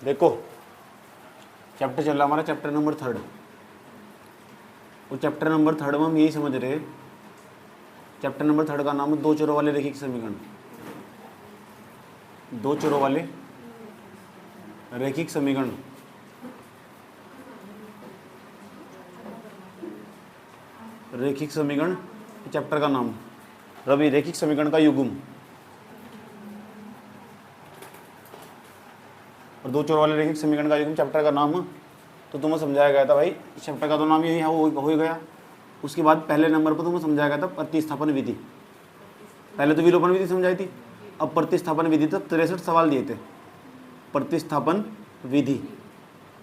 देखो चैप्टर चल रहा हमारा चैप्टर नंबर 3 और चैप्टर नंबर 3 में हम यही समझ रहे हैं। चैप्टर नंबर 3 का नाम है दो चरों वाले रैखिक समीकरण। दो चरों वाले रैखिक समीकरण। रैखिक समीकरण चैप्टर का नाम रवि रैखिक समीकरण का युग्म। और दो चरों वाले रैखिक समीकरण का युग्म चैप्टर का नाम तो तुम्हें समझाया गया था भाई। चैप्टर का तो नाम यही हो ही गया। उसके बाद पहले नंबर पर तुम्हें समझाया गया था प्रतिस्थापन विधि। पहले तो विलोपन विधि समझाई थी, अब प्रतिस्थापन विधि तक 63 सवाल दिए थे। प्रतिस्थापन विधि,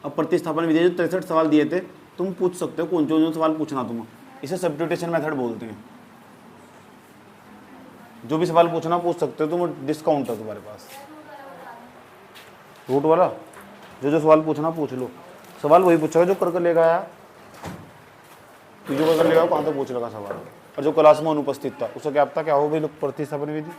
अब प्रतिस्थापन विधि जो 63 सवाल दिए थे तुम पूछ सकते हो कौन कौन सवाल पूछना तुम। इसे सब्स्टिट्यूशन मेथड बोलते हैं। जो भी सवाल पूछना पूछ सकते हो तुम, डिस्काउंट है तुम्हारे पास रूट वाला। जो सवाल पूछना पूछ लो। सवाल वही पूछेगा जो कर लेगा यार, जो कर लेगा कहाँ तो पूछ लेगा सवाल। और जो क्लास में अनुपस्थित था उसे क्या पता क्या हो भाई प्रतिस्थापन विधि।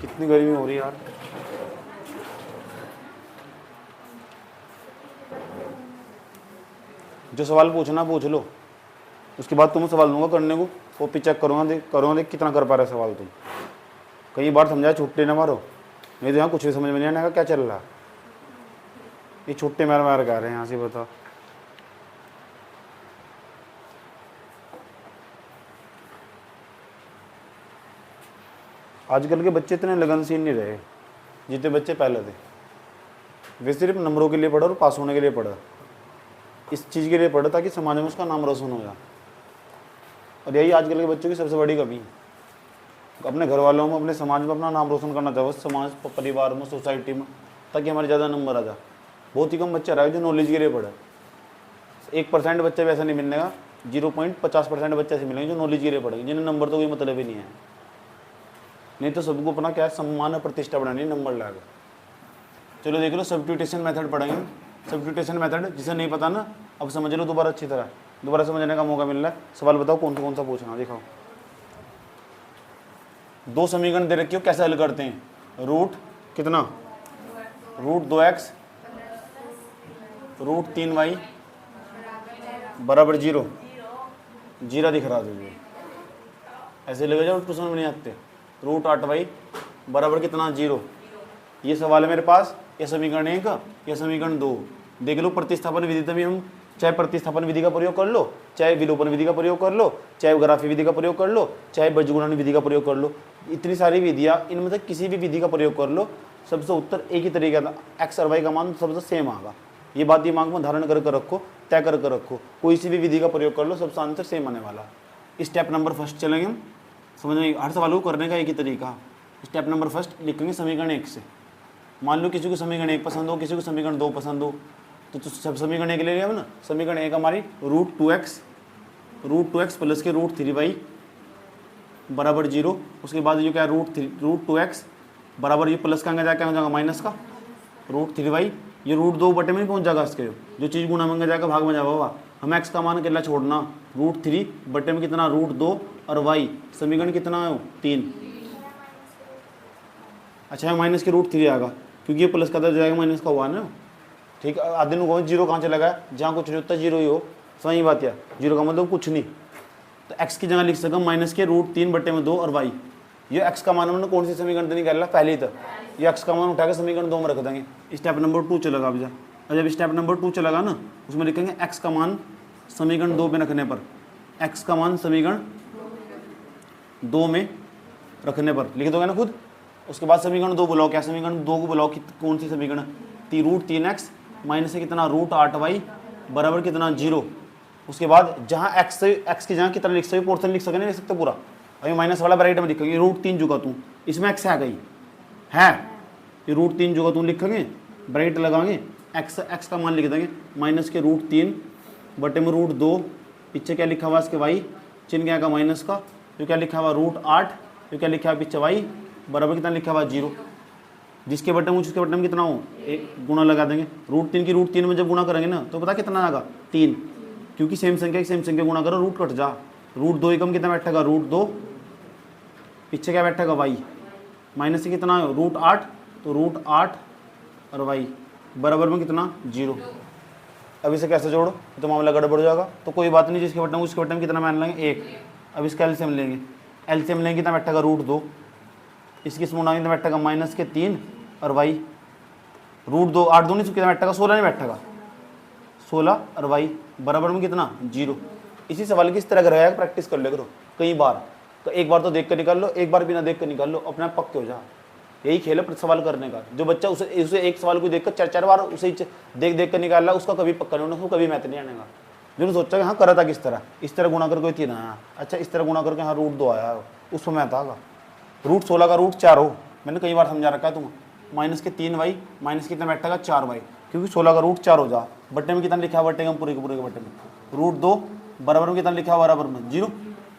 कितनी गर्मी हो रही है यार। जो सवाल पूछना पूछ लो, उसके बाद तुम्हें सवाल दूंगा करने को, वो भी चेक करूँगा देख कितना कर पा रहे सवाल तुम। कई बार समझाया छुट्टी ना मारो, नहीं तो यहाँ कुछ भी समझ में नहीं आने का क्या चल रहा है। ये छुट्टे मार कह रहे हैं यहाँ से बता। आजकल के बच्चे इतने लगनशील नहीं रहे जितने बच्चे पहले थे। वे सिर्फ नंबरों के लिए पढ़ा और पास होने के लिए पढ़ा, इस चीज़ के लिए पढ़ा ताकि समाज में उसका नाम रोशन हो जाए। और यही आजकल के बच्चों की सबसे बड़ी कमी है। अपने घर वालों में, अपने समाज में अपना नाम रोशन करना चाहो, समाज परिवार में, सोसाइटी में, ताकि हमारे ज़्यादा नंबर आ जाए। बहुत ही कम बच्चा रहा है जो नॉलेज के लिए पढ़ा। 1% बच्चे भी ऐसा नहीं मिलेगा, 0.50% बच्चे ऐसे मिलेंगे जो नॉलेज के लिए पढ़ेंगे, जिन्हें नंबर तो कोई मतलब ही नहीं है। नहीं तो सबको अपना क्या है, सम्मान और प्रतिष्ठा बढ़ानी, नंबर लाकर। चलो देख लो सब्स्टिट्यूशन मेथड पढ़ेंगे। सब्स्टिट्यूशन मेथड जिसे नहीं पता ना, अब समझ लो दोबारा अच्छी तरह, दोबारा समझने का मौका मिल रहा है। सवाल बताओ कौन सा पूछना, दिखाओ। दो समीकरण दे रखे हो, कैसे हल करते हैं। रूट कितना, रूट 2x रूट 3y बराबर 0 जीरा दिख रहा है। ऐसे लगे जाओ ट्यूशन में नहीं आते। रूट 8y बराबर कितना 0। ये सवाल है मेरे पास। ये समीकरण 1, ये समीकरण 2। देख लो प्रतिस्थापन विधि में हम चाहे प्रतिस्थापन विधि का प्रयोग कर लो, चाहे विलोपन विधि का प्रयोग कर लो, चाहे ग्राफी विधि का प्रयोग कर लो, चाहे बीजगुणन विधि का प्रयोग कर लो। इतनी सारी विधियाँ, इनमें से किसी भी विधि का प्रयोग कर लो, सबसे उत्तर एक ही तरीके का, एक्स और वाई का मान सबसे सेम आएगा। ये बात दिमाग में धारण करके रखो, तय करके रखो। कोई सी भी विधि का प्रयोग कर लो, सबसे आंसर सेम आने वाला। स्टेप नंबर फर्स्ट चलेंगे हम। समझ में, हर सवाल को करने का एक ही तरीका। स्टेप नंबर फर्स्ट लिखेंगे समीकरण 1 से। मान लो किसी को समीकरण 1 पसंद हो, किसी को समीकरण 2 पसंद हो, तो सब समीकरण 1 ले लिया ना। समीकरण 1 हमारी रूट 2x प्लस के रूट 3y बराबर 0। उसके बाद जो क्या है रूट 2x बराबर, ये प्लस का अंगा क्या हो जाएगा माइनस का रूट 3y। ये रूट 2 बटे में पहुंच जाएगा इसके, जो चीज़ गुणा में जाएगा भाग में जाएगा। हम x का मान अकेला छोड़ना, रूट 3 बटे में कितना रूट 2 और y समीकरण कितना है 3। अच्छा माइनस के रूट 3 आएगा क्योंकि ये प्लस का जाएगा माइनस का हुआ ना। ठीक है, आधे को 0 कहाँ चला गया, जहाँ कुछ नहीं होता 0 ही हो। सही बात है, 0 का मतलब कुछ नहीं। तो x की जगह लिख सका माइनस के रूट 3 बटे में 2 और y। ये x का मान हमने कौन सी समीकरण नहीं कर पहले ही था। ये x का मान उठा के समीकरण 2 में रख देंगे। स्टेप नंबर 2 चलेगा अब जा। और जब स्टेप नंबर 2 चलेगा ना, उसमें लिखेंगे x का मान समीकरण 2 में रखने पर, x का मान समीकरण 2 में रखने पर लिख दोगे ना खुद। उसके बाद समीकरण 2 बुलाओ, क्या समीकरण 2 को बुलाओ, कौन सी समीकरण, रूट 3x माइनस से कितना रूट 8y बराबर कितना 0। उसके बाद जहाँ x की जहाँ कितना लिख सकते, पोर्शन लिख सके नहीं लिख सकते पूरा। अभी माइनस वाला ब्रैकेट में लिखेंगे रूट 3 जुगा तू, इसमें x आ गई है, ये रूट 3 जुगा तू लिखेंगे, ब्रैकेट लगाएंगे, x का मान लिख देंगे माइनस के रूट 3 बटे में रूट 2, पीछे क्या लिखा हुआ इसके y, चिन्ह क्या का माइनस का, जो क्या लिखा हुआ रूट 8, जो क्या लिखा हुआ पीछे y, बराबर कितना लिखा हुआ 0, जिसके बटन में उसके बटन में कितना हो, एक गुणा लगा देंगे। रूट 3 की रूट 3 में जब गुणा करेंगे ना तो पता कितना आएगा 3, क्योंकि सेम संख्या सेम संख्या गुणा करो, रूट कट जा। रूट 2 एकम कितना बैठेगा, रूट 2, पीछे क्या बैठेगा y, माइनस से कितना है रूट 8, तो रूट 8 और y बराबर में कितना 0। अब इसे कैसे जोड़ो, तो मामला गड़बड़ जाएगा। तो कोई बात नहीं, जिसके बटन उसके बटन कितना मान लेंगे 1। अब इसका एलसीएम लेंगे, एलसीएम लेंगे कितना बैठेगा रूट 2, इसकी स्मूना कितना बैठेगा माइनस के 3 और y रूट 2, 8 दूनी कितना बैठेगा 16 नहीं बैठेगा 16 और y बराबर में कितना 0। इसी सवाल की इस तरह रहेगा, प्रैक्टिस कर ले करो कई बार, तो एक बार तो देख कर निकाल लो, एक बार बिना देख कर निकाल लो, अपने आप पक्के हो जा। यही खेल है सवाल करने का। जो बच्चा उसे एक सवाल को देखकर 4-4 बार उसे देख कर निकाल रहा है, उसका कभी पक्का नहीं होना, उसको कभी मैथ नहीं आनेगा। जो सोचा कि हाँ करा था किस तरह, इस तरह गुणा करके 3 आया, अच्छा इस तरह गुणा करके हाँ रूट 2 आया, उसमें मैथ आगा। रूट 16 का रूट 4 हो, मैंने कई बार समझा रखा है तुम, माइनस के 3y माइनस कितना बैठेगा 4y, क्योंकि 16 का रूट 4 हो जा। बट्टे में कितना लिखा है, बट्टे में पूरे के बट्टे में रूट 2 बराबर में कितना लिखा है, बराबर में 0,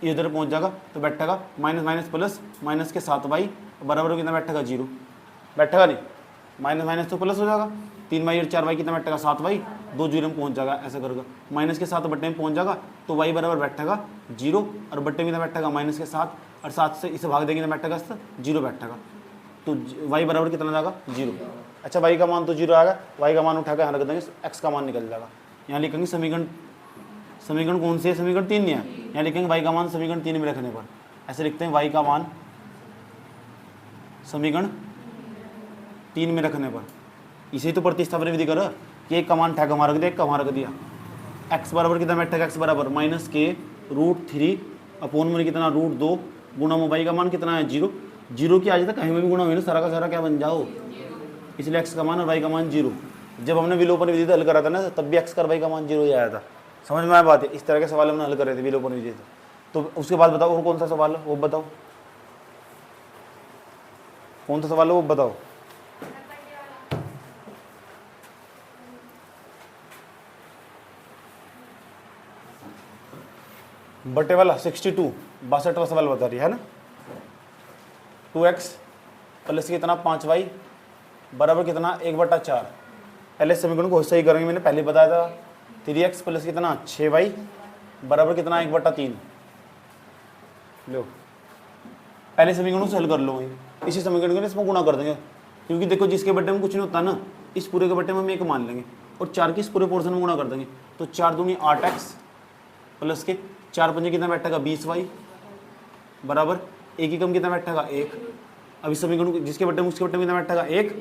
ये इधर पहुंच जाएगा तो बैठेगा माइनस माइनस प्लस माइनस के 7y बराबर में कितना बैठेगा 0, बैठेगा नहीं, माइनस माइनस तो प्लस हो जाएगा, 3y और 4y कितना बैठेगा 7y, 2 0 में पहुंच जाएगा, ऐसा करके माइनस के 7 बट्टे में पहुंच जाएगा, तो y बराबर बैठेगा 0 और बट्टे में कितना बैठेगा माइनस के 7 और 7 से इसे भाग देंगे कितना बैठेगा 0 बैठेगा, तो y बराबर कितना जाएगा 0। अच्छा y का मान तो 0 आएगा, y का मान उठा कर यहाँ रख देंगे, x का मान निकल जाएगा। यहाँ लिखेंगे समीकरण कौन से है, समीकरण 3 नहीं है, यहाँ लिखेंगे y का मान समीकरण 3 में रखने पर, ऐसे लिखते हैं y का मान समीकरण 3 में रखने पर। इसे तो प्रतिस्थापन विधि कर कि एक का मान उठा के रख दिया, एक का वहाँ रख दिया, x बराबर कितना बैठेगा, x बराबर माइनस के रूट 3 अपोन में कितना रूट 2 गुणा में y का मान कितना है 0, 0 की आज तक कहीं में भी गुणा हुई ना, सारा का सारा क्या बन जाओ, इसलिए x का मान और y का मान 0। जब हमने विलोपन विधि हल करा था ना, तब भी x का y का मान 0 ही आया था। समझ में आया बात है, इस तरह के सवाल हमने हल करे थे विलोपन विधि से। तो उसके बाद बताओ और कौन सा सवाल है वो बताओ, कौन सा सवाल है वो बताओ। बटे वाला 62 62वां सवाल बता रही है ना, 2x प्लस कितना 5y बराबर कितना 1/4। पहले समीकरण को सही करेंगे, मैंने पहले बताया था 3x प्लस कितना 6y बराबर कितना 1/3। लो पहले समीकरण से हल कर लो, इसी समीकरण को इसमें गुणा कर देंगे, क्योंकि देखो जिसके बट्टे में कुछ नहीं होता ना, इस पूरे के बट्टे में हम 1 मान लेंगे और 4 की इस पूरे पोर्शन में गुणा कर देंगे, तो 4 दूनी 8x प्लस के 4 पंजे कितना बैठेगा 20y बराबर 1 एकम कितना बैठेगा 1। अब इस समीकरण को जिसके बट्टे में उसके बट्टे में कितना बैठेगा 1,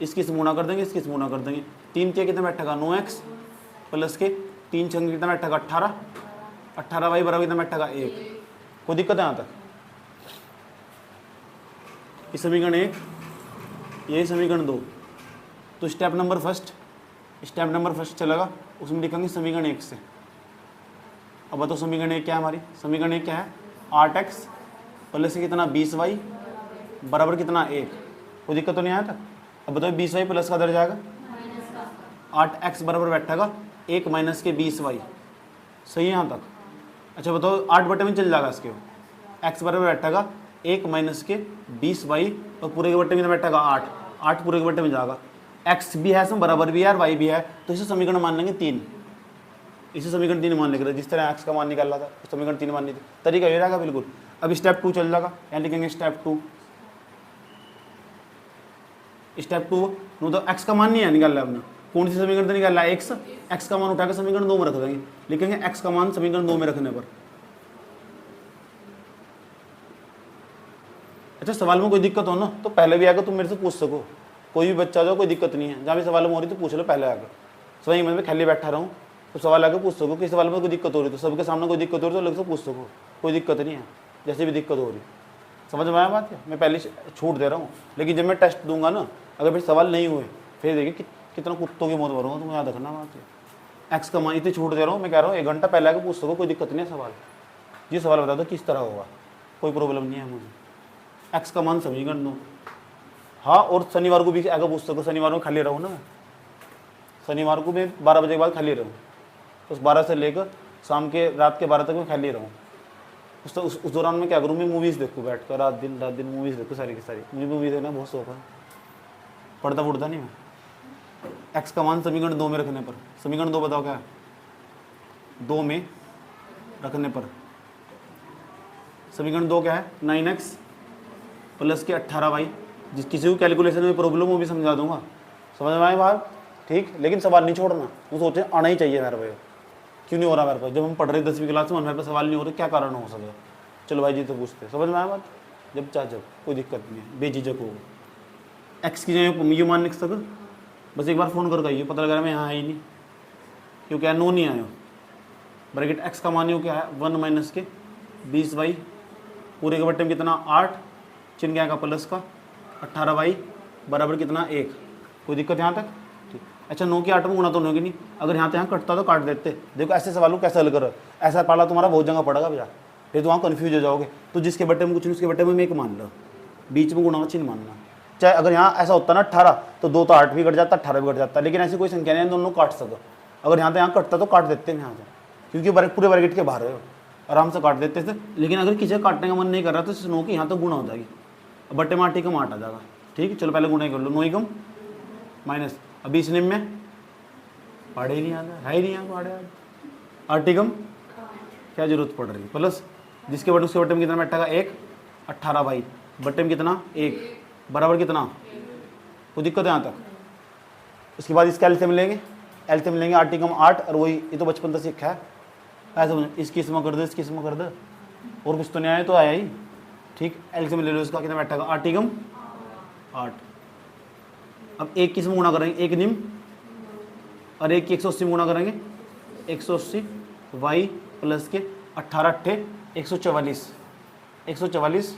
इसकी से गुणा कर देंगे, इसकी से गुणा कर देंगे, 3 के कितना बैठेगा 9x प्लस के 3 छंग कितना बैठेगा 18, 18y बराबर कितना बैठेगा 1। कोई दिक्कत है यहाँ तक? इस समीकरण 1, यही समीकरण 2, तो स्टेप नंबर फर्स्ट चलेगा, उसमें लिखेंगे समीकरण 1 से। अब बताओ समीकरण 1 क्या है हमारी, समीकरण 1 क्या है 8x प्लस से कितना 20y बराबर कितना 1। कोई दिक्कत तो नहीं आया था? अब बताओ 20y प्लस का दर जाएगा 8x बराबर बैठेगा 1 माइनस के 20y, सही है यहाँ तक? अच्छा बताओ 8 बटे में चल जाएगा इसके, x बराबर बैठेगा 1 माइनस के 20y और पूरे के बट्टे में बैठेगा 8 पूरे के बट्टे में जाएगा, x भी है इसमें बराबर भी है और y भी है, तो इसे समीकरण मान लेंगे 3। इसे समीकरण 3 मान लेंगे, जिस तरह x का मान निकाल रहा था तो समीकरण 3 मान लीजिए, तरीका ये रहेगा बिल्कुल। अब स्टेप 2 चल जाएगा, यहाँ लिखेंगे स्टेप 2 नो तो x का मान नहीं है निकाल रहा है अपना, कौन सी समीकरण से निकाल रहा है x का मान उठाकर समीकरण 2 में रख देंगे, लिखेंगे x का मान समीकरण 2 में रखने पर। अच्छा सवाल में कोई दिक्कत हो ना तो पहले भी आकर तुम मेरे से पूछ सको, कोई भी बच्चा जाओ कोई दिक्कत नहीं है, जहाँ भी सवाल में हो रही तो पूछ लो पहले आकर, सही मैं खाली बैठा रहा हूँ तो सवाल आकर पूछ सको कि सवाल में कोई दिक्कत हो रही तो सबके सामने कोई दिक्कत हो रही तो अलग से पूछ सको, कोई दिक्कत नहीं है, जैसे भी दिक्कत हो रही। समझ में आया बात है? मैं पहले छूट दे रहा हूँ, लेकिन जब मैं टेस्ट दूंगा ना अगर फिर सवाल नहीं हुए फिर देखिए कितना कुत्तों की मौत भरूंगा, तुम्हें याद रखना बात है। x का मान इतनी छूट दे रहा हूँ, मैं कह रहा हूँ 1 घंटा पहले आकर पूछ सको, कोई दिक्कत नहीं है सवाल, ये सवाल बता दो किस तरह होगा, कोई प्रॉब्लम नहीं है मुझे। x का मान समीकरण 2, हाँ और शनिवार को भी आगे पूछ सको, शनिवार को खाली रहूँ ना मैं, शनिवार को मैं 12 बजे के बाद खाली रहूँ, तो 12 से लेकर शाम के रात के 12 तक मैं खाली रहूँ, उस दौरान मैं क्या करूँ, मैं मूवीज़ देखूँ बैठ कर, रात दिन मूवीज़ देखूँ सारी की सारी। मुझे मूवी देखना बहुत शौक है, पढ़ता पढ़ता नहीं मैं। एक्स का मान समीकरण 2 में रखने पर, समीकरण 2 बताओ क्या है, 2 में रखने पर समीकरण 2 क्या है, 9x प्लस के 18y। जिस किसी को कैलकुलेशन में प्रॉब्लम वो भी समझा दूंगा, समझ में आए बात, ठीक। लेकिन सवाल नहीं छोड़ना, वो सोचे आना ही चाहिए मेरे पे, क्यों नहीं हो रहा मेरे पास। जब हम पढ़ रहे 10वीं क्लास में मेरे पास सवाल नहीं हो रहे, क्या कारण हो सकता। चलो भाई जी तो पूछते, समझ में आया बात, जब चाह जब कोई दिक्कत नहीं है, बेझिझक हो। एक्स की जगह ये मान लिख सक, बस एक बार फ़ोन करके आइए, पता लगा रहा मैं यहाँ ही नहीं, क्योंकि नो नहीं आया। ब्रैकेट एक्स का मान क्या है, 1 माइनस के 20y पूरे के बट्टे में कितना 8, चिन्ह क्या का प्लस का 18y बराबर कितना 1। कोई दिक्कत यहाँ तक, ठीक। अच्छा 9 की 8 में गुणा तो नहीं होगी नहीं, अगर यहाँ यहाँ कटता तो काट देते। देखो ऐसे सवाल को कैसे हल करो, ऐसा पाला तुम्हारा बहुत जगह पड़ेगा भैया, फिर तो वहाँ कन्फ्यूज हो जाओगे। तो जिसके बट्टे में कुछ नहीं उसके बट्टे में 1 मान लो, बीच में गुणा का चिन्ह मानना। चाहे अगर यहाँ ऐसा होता ना 18 तो 2 तो 8 भी कट जाता, 18 भी कट जाता, लेकिन ऐसी कोई संख्या नहीं दोनों काट सको। अगर यहाँ तो यहाँ कटता तो काट देते हैं यहाँ से, क्योंकि पूरे ब्रैकेट के बाहर है, आराम से काट देते थे। लेकिन अगर किसी काटने का मन नहीं कर रहा तो 9 की यहाँ तो गुणा हो जाएगी, बट्टे में 8 कम 8 आ जाएगा, ठीक। चलो पहले गुणा कर लो, 9 कम माइनस, अभी इस निम में पढ़े ही नहीं आता है ही नहीं यहाँ पढ़े, 8 कम क्या जरूरत पड़ रही है, प्लस जिसके बट्टे उसके बट्टे में कितना बैठा 1, 18y बट्टे में कितना 1 बराबर कितना, कोई दिक्कत है यहाँ तक। उसके बाद इसका एलसीएम लेंगे, एलसीएम लेंगे 8 कम 8, और वही ये तो बचपन से सीखा है, ऐसा समझ, इसकी इसमें कर दो, इसकी इसमें कर दो, और कुछ तो नहीं आया तो आया ही, ठीक। एलसीएम ले लो, इसका कितना बैठा 8 कम 8। अब एक किस में गुणा करेंगे, एक निम, और एक की 180 में गुणा करेंगे, 180 y प्लस के 18 अट्ठे 144, 144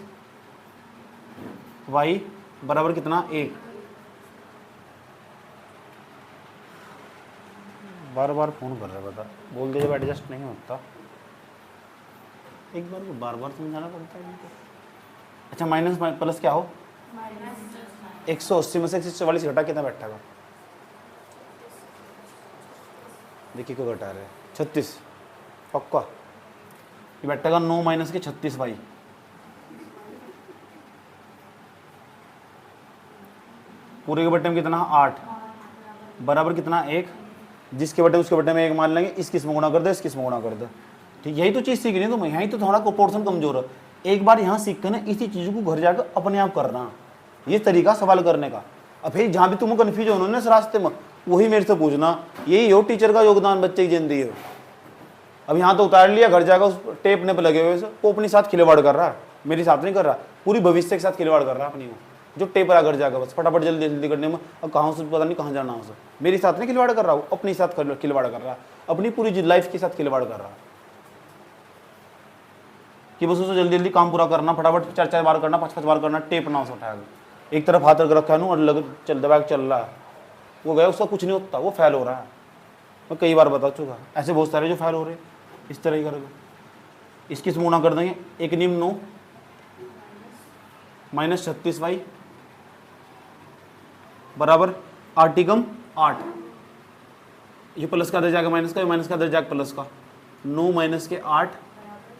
y बराबर कितना 1। बार बार फोन कर रहा है, बता बोल दे, जब एडजस्ट नहीं होता एक बार को बार बार समझाना पड़ता है इनको। अच्छा माइनस प्लस क्या हो, 180 में से 144 घटा कितना बैठेगा, देखिए को घटा रहे 36 पक्का, ये बैठेगा 9 माइनस के 36y पूरे के बट्टे में कितना 8 बराबर कितना 1। जिसके बट्टे उसके बट्टे में 1 मान लेंगे, इस किस्म गुणा कर दो, इस किस्म गुणा कर दो, ठीक। यही तो चीज़ सीखनी है तुम्हें, यही तो थोड़ा प्रोपोर्शन कमजोर है। एक बार यहाँ सीख कर ना इसी चीज़ को घर जाकर अपने आप करना, ये तरीका सवाल करने का। अब फिर जहाँ भी तुम कन्फ्यूज होना ना इस रास्ते में, वही मेरे से पूछना, यही हो टीचर का योगदान बच्चे की जिंदगी है। अब यहाँ तो उतार लिया, घर जाकर उस टेप ने पे लगे हुए वो अपने साथ खिलवाड़ कर रहा है, मेरे साथ नहीं कर रहा, पूरी भविष्य के साथ खिलवाड़ कर रहा है अपनी को, जो टेप रहा घर जाकर बस फटाफट जल्दी जल्दी करने में, अब कहाँ से पता नहीं कहाँ जाना हो। मेरे साथ नहीं खिलवाड़ कर रहा, वो अपने साथ खिलवाड़ कर रहा है, अपनी पूरी लाइफ के साथ खिलवाड़ कर रहा है, कि बस उसे जल्दी जल्दी काम पूरा करना, फटाफट 4-4 बार करना, 5-5 बार करना, टेप ना उसे उठाएगा, एक तरफ हाथ रख रखा है और लग चल दबा चल रहा है, वो गया उसका कुछ नहीं होता, वो फेल हो रहा है। मैं कई बार बता चुका, ऐसे बहुत सारे जो फेल हो रहे हैं, इस तरह ही करेगा। इसकी गुणा कर देंगे, एक निम्न 9 माइनस 36y बराबर 8 कम 8, ये प्लस का दर जाएगा माइनस का, माइनस का दर जाएगा प्लस का, 9 माइनस के 8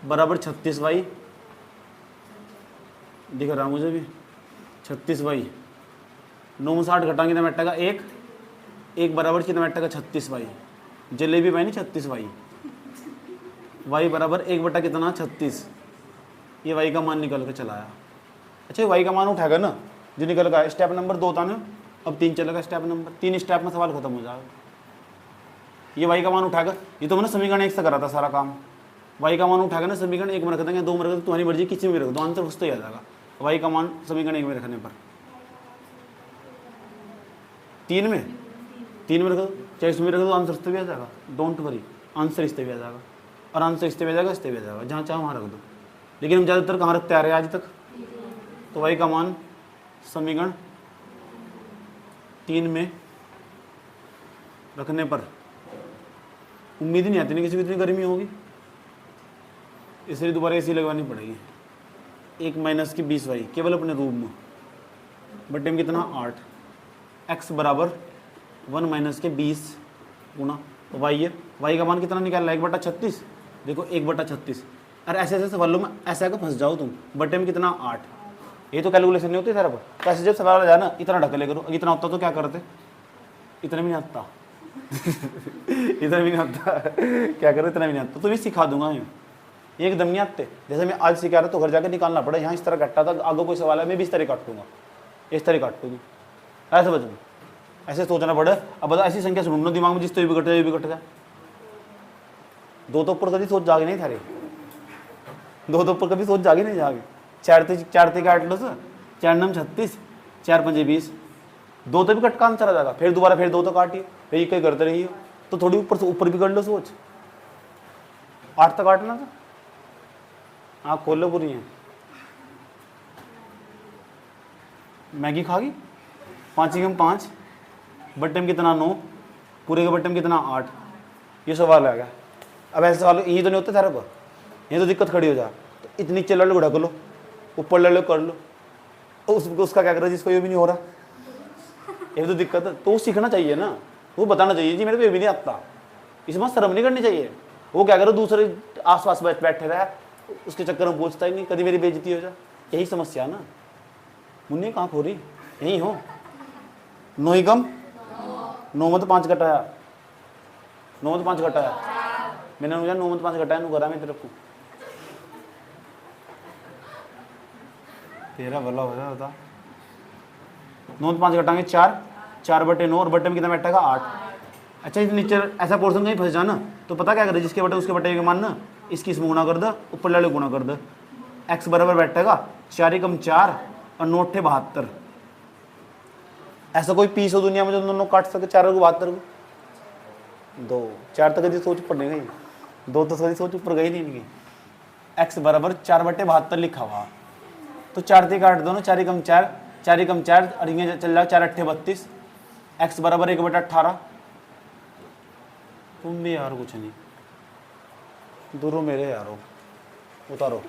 बराबर 36y, दिख रहा मुझे भी 36y, 9 में से 8 घटाएंगे तो बैठेगा 1, 1 बराबर कितना बैठेगा 36y, जलेबी भाई नहीं 36y, y बराबर 1 बटा कितना 36, ये y का मान निकल के चलाया। अच्छा y का मान उठाएगा ना जो निकल गया, स्टेप नंबर 2 था ना, अब 3 चलेगा स्टेप नंबर 3, स्टेप में सवाल खत्म हो जाएगा। ये y का मान उठाएगा, ये तो मैंने समीकरण 1 से करा था सारा काम, y का मान उठाएगा ना समीकरण 1 में रख देंगे, 2 में रख देंगे, तुम्हारी मर्जी किसी में रख दो, आंसर उससे ही आ जाएगा। y का मान समीकरण 1 में रखने पर 3 में रख दो, चाहे इसमें रख दो, आंसर इससे भी आ जाएगा, डोंट वरी, आंसर इससे भी आ जाएगा, और आंसर इससे भी आ जाएगा, इससे भी आ जाएगा, जहाँ चाहो वहाँ रख दो। लेकिन हम ज़्यादातर कहाँ रखते आ रहे हैं आज तक, तो y का मान समीकरण 3 में रखने पर उम्मीद ही नहीं आती, नहीं किसी को इतनी गर्मी होगी, इसलिए दोबारा एसी लगवानी पड़ेगी। 1 माइनस की 20y केवल अपने रूम में, बट्टे में कितना 8, x बराबर 1 माइनस के 20 गुना y है, y का मान कितना निकालना है 1/36, देखो 1/36, अरे ऐसे ऐसे सवालों में ऐसे आकर फंस जाओ तुम, बटे में कितना 8, ये तो कैलकुलेशन नहीं होती सारा पर। तो ऐसे जब सवाल आ जाए ना, इतना ढक ले करो, इतना होता तो क्या करते, इतना भी नहीं आता इतना भी नहीं आता क्या करो, इतना भी नहीं आता। तो मैं सिखा दूंगा मैं, एकदम नहीं आते। जैसे मैं आज सिखा रहा तो घर जाकर निकालना पड़ा, यहाँ इस तरह काटा था, आगे कोई सवाल है मैं भी इस तरह काटूंगा, इस तरह काटूंगी, ऐसे बचूंगा, ऐसे सोचना पड़े। अब बता ऐसी संख्या सुनो दिमाग में जिस तो भी कट जाए। दो तो ऊपर कभी सोच जागे नहीं थारे, दो तो ऊपर कभी सोच जागे नहीं जागे। चार ते काट लो सर, 4 नम 36, 4 पंजे 20, दो तो भी कट काम चला जाएगा, फिर दोबारा फिर दो तो काटिए, फिर कहीं करते रहिए। तो थोड़ी ऊपर से ऊपर भी कर लो सोच, 8 तक काटना था। आँख खोल लो पूरी है। मैगी खा गई, 5 कम 5, बट्टे में कितना 9, पूरे के बट्टे में कितना 8। ये सवाल आ गया। अब ऐसे सवाल यही तो नहीं होते सारे पर, ये तो दिक्कत खड़ी हो जाए। तो इतनी नीचे लड़ लो, ढक लो, ऊपर लड़ लो, कर लो। उसका क्या करा जिसको ये भी नहीं हो रहा, ये तो दिक्कत है। तो वो सीखना चाहिए ना, वो बताना चाहिए जी मेरे को ये भी नहीं आता, इसमें शर्म नहीं करनी चाहिए। वो क्या करो दूसरे आसपास बैठे रहा, उसके चक्कर में पूछता ही नहीं, कभी मेरी बेइज्जती हो जाए। यही समस्या ना। मुन्नी कहाँ खो रही, यहीं हो। 9 ही कम 9 में तो 5 घटाया, 9 में तो 5 घटाया मैंने, मुझे 9 में तो 5 घटाया नू करा मैं तेरे को, तेरा भला हो जाए बता। 9 में 5 घटाएंगे 4, 4 बटे 9 और बटे में कितना बैठेगा 8। अच्छा इस नीचे ऐसा पोर्शन कहीं फंस जाना तो पता क्या करे, जिसके बटे उसके बटे के मान ना, इसकी इसमें गुणा कर दो, ऊपर ले गुणा कर दो। x बराबर बैठेगा 4 कम 4 और 9 8 72। ऐसा कोई पीस हो दुनिया में जो दोनों काट सके 4 को 72 को? 2 4 तक कभी सोच ऊपर नहीं गई, 2 तो कभी सोच ऊपर गई नहीं इनकी। x बराबर 4 बटे 72 लिखा हुआ, तो 4 से काट दो ना, 4 कम 4, 4 कम 4 और ये चल जाएगा 4 8 32। x बराबर 1 बटा 18। तुम भी यार कुछ नहीं, दूरों मेरे यारो, उतारो।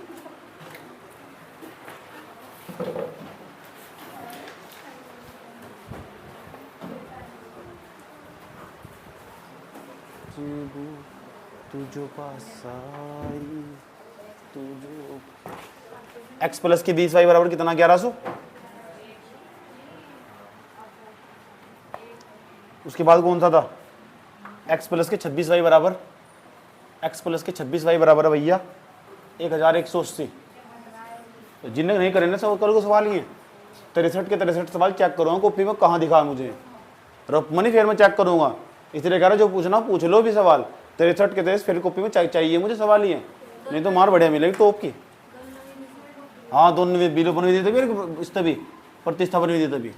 तुझो पास आई, तुझो x प्लस की 20y बराबर कितना 1100। उसके बाद कौन सा था, x प्लस के 26y बराबर, x प्लस के 26y बराबर है भैया 1180। तो जिनने नहीं करे ना सब कल को सवाल ये 63 के 63 सवाल चेक करूँगा कॉपी में, कहाँ दिखा मुझे रपमनी, फिर मैं चेक करूँगा। इसलिए कह रहा जो पूछना पूछ लो भी सवाल, 63 के 63 फिर कॉपी में चाहिए मुझे सवाल ही है, नहीं तो मार बढ़िया मिलेगी टॉप की। हाँ दोनों विलोपन विधि तभी, इस तभी प्रतिस्थापन विधि तभी।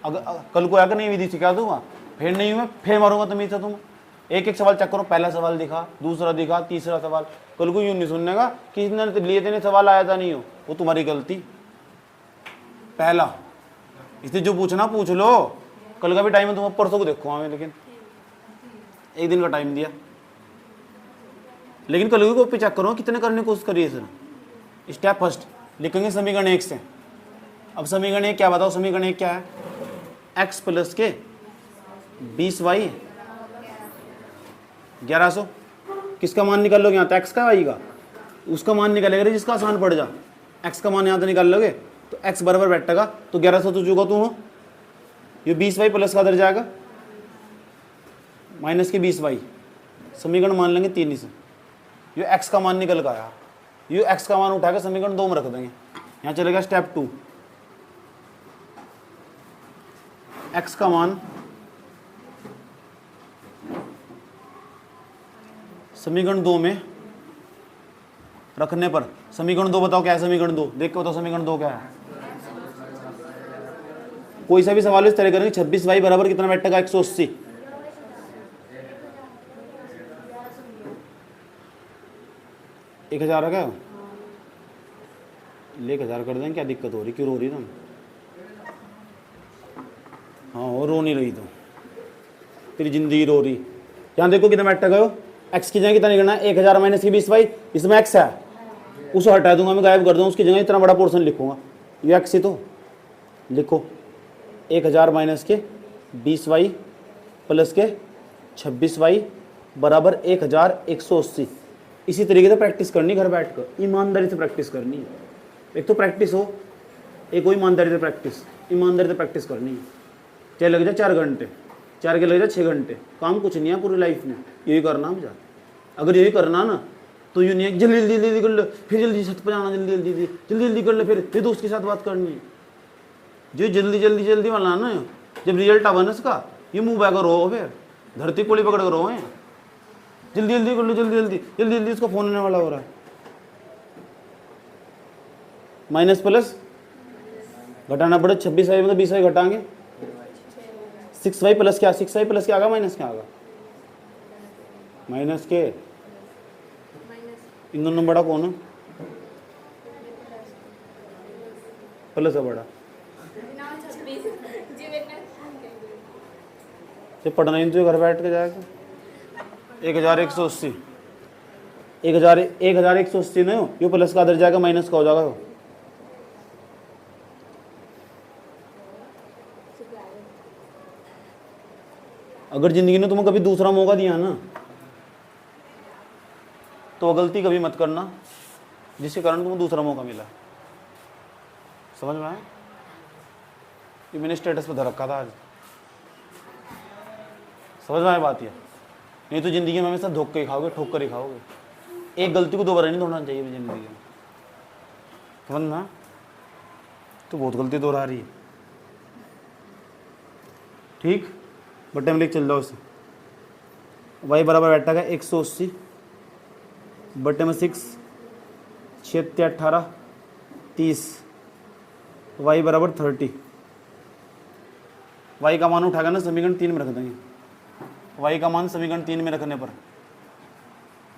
अगर कल को आकर नहीं विधि सिखा दूंगा, फिर नहीं हुआ फिर मारूंगा तुम एक एक सवाल चेक करो, पहला सवाल दिखा, दूसरा दिखा, तीसरा सवाल। कल को यूं नहीं सुनने का कि इसने लिए थे सवाल आया था नहीं हो, वो तुम्हारी गलती। पहला इसलिए जो पूछना पूछ लो, कल का भी टाइम है, तुम परसों को देखो हमें, लेकिन एक दिन का टाइम दिया। लेकिन कल को चेक करो कितने करने की कोशिश करिए सर। स्टेप फर्स्ट लिखेंगे समीकरण 1 से। अब समीकरण 1 क्या बताओ, समीकरण 1 क्या है, x प्लस के 20y 1100। किसका मान निकाल लोगे यहाँ, तो x का y का, उसका मान निकालेगा जिसका आसान पड़ जा। x का मान यहाँ तो निकाल लोगे तो x बराबर बैठेगा, तो 1100 तो चुका तुम, ये 20y प्लस का दर जाएगा माइनस के 20y, समीकरण मान लेंगे 3 से। ये x का मान निकल का आया, ये x का मान उठाकर समीकरण 2 में रख देंगे। यहाँ चलेगा स्टेप 2, x का मान समीकरण 2 में रखने पर, समीकरण 2 बताओ क्या है, समीकरण 2 देख के बताओ समीकरण 2 क्या है। कोई सा भी सवाल इस तरह करेंगे, 26y बराबर कितना बैठेगा 180। 1000 है क्या, ले 1000 कर दें, क्या दिक्कत हो रही, क्यों रो रही तुम। हाँ हो रो नहीं रही तो तेरी जिंदगी रो रही। यहाँ देखो कितना बैठेगा, x की जगह कितना निकलना है, 1000 माइनस की 20y, इसमें x है, उसे हटा दूंगा मैं, गायब कर दूंगा, उसकी जगह इतना बड़ा पोर्शन लिखूंगा, ये x ही तो लिखो। 1000 माइनस के 20y प्लस के 26y बराबर 1180। इसी तरीके से प्रैक्टिस करनी, घर बैठ कर ईमानदारी से प्रैक्टिस करनी है। एक तो प्रैक्टिस हो, एक वो ईमानदारी से प्रैक्टिस करनी है। चाहे लग जाए 4 घंटे, 4 के लग जाए 6 घंटे, काम कुछ नहीं है पूरी लाइफ में, यही करना मुझे। अगर यही करना ना तो यूँ नहीं है जल्दी जल्दी जल्दी कर लो, फिर जल्दी छत पर जाना, जल्दी जल्दी जल्दी जल्दी कर लो, फिर दोस्त के साथ बात करनी है। जो जल्दी जल्दी जल्दी वाला ना, जब रिजल्ट आवा ना इसका, ये मुँह बैकर रो, फिर धरती कोड़ी पकड़ कर रो है, जल्दी जल्दी कर लो, जल्दी जल्दी जल्दी जल्दी, उसका फोन आने वाला हो रहा है। माइनस प्लस घटाना पड़े, 26y में तो 20y घटाएंगे, 6y प्लस क्या, 6y प्लस क्या आगा, माइनस क्या आगा, माइनस के इन दोनों बड़ा कौन है, प्लस है बड़ा। जब पढ़ना ही तो घर बैठ के जाएगा। 1180, 1180 नहीं हो, ये प्लस का आदर जाएगा, माइनस का हो जाएगा। अगर जिंदगी ने तुम्हें कभी दूसरा मौका दिया ना, तो गलती कभी मत करना जिसके कारण तुम्हें दूसरा मौका मिला। समझ में आया? ये मैंने स्टेटस पे धर रखा था आज। समझ में आया बात? ये नहीं तो जिंदगी में हमेशा धोखे ही खाओगे, ठोकर ही खाओगे। एक गलती को दोबारा नहीं दोहराना चाहिए जिंदगी में। समझ में? तो बहुत गलती दोहरा रही है। ठीक, बट्टे में लिख चल जाओ उसे। y बराबर बैठा है 180 बट्टे में 6, 6 18 30, y बराबर 30। y का मान उठाकर ना समीकरण 3 में रख देंगे। y का मान समीकरण 3 में रखने पर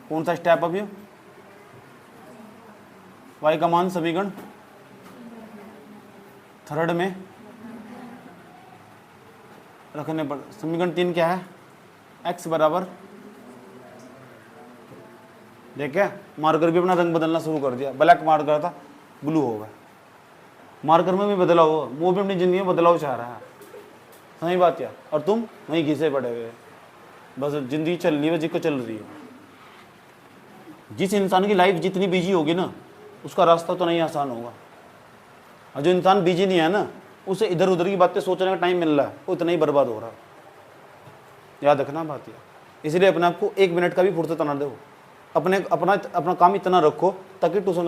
कौन सा स्टेप अभी? y का मान समीकरण 3 में रखने पर समीकरण 3 क्या है? x बराबर, देखे मार्कर भी अपना रंग बदलना शुरू कर दिया। ब्लैक मार्कर था, ब्लू हो गया। मार्कर में भी बदलाव हो, वो भी अपनी जिंदगी में बदलाव चाह रहा है। सही बात क्या? और तुम वहीं घिसे पड़े हुए, बस जिंदगी चल रही है जिसको चल रही है। जिस इंसान की लाइफ जितनी बिजी होगी ना, उसका रास्ता तो नहीं आसान होगा। और जो इंसान बिजी नहीं है ना, उसे इधर उधर की बातें सोचने का टाइम मिल रहा है, वो इतना ही बर्बाद हो रहा है। याद रखना बात यह। इसलिए अपने आप को 1 मिनट का भी फुर्सत ना दो। अपना काम इतना रखो ताकि ट्यूशन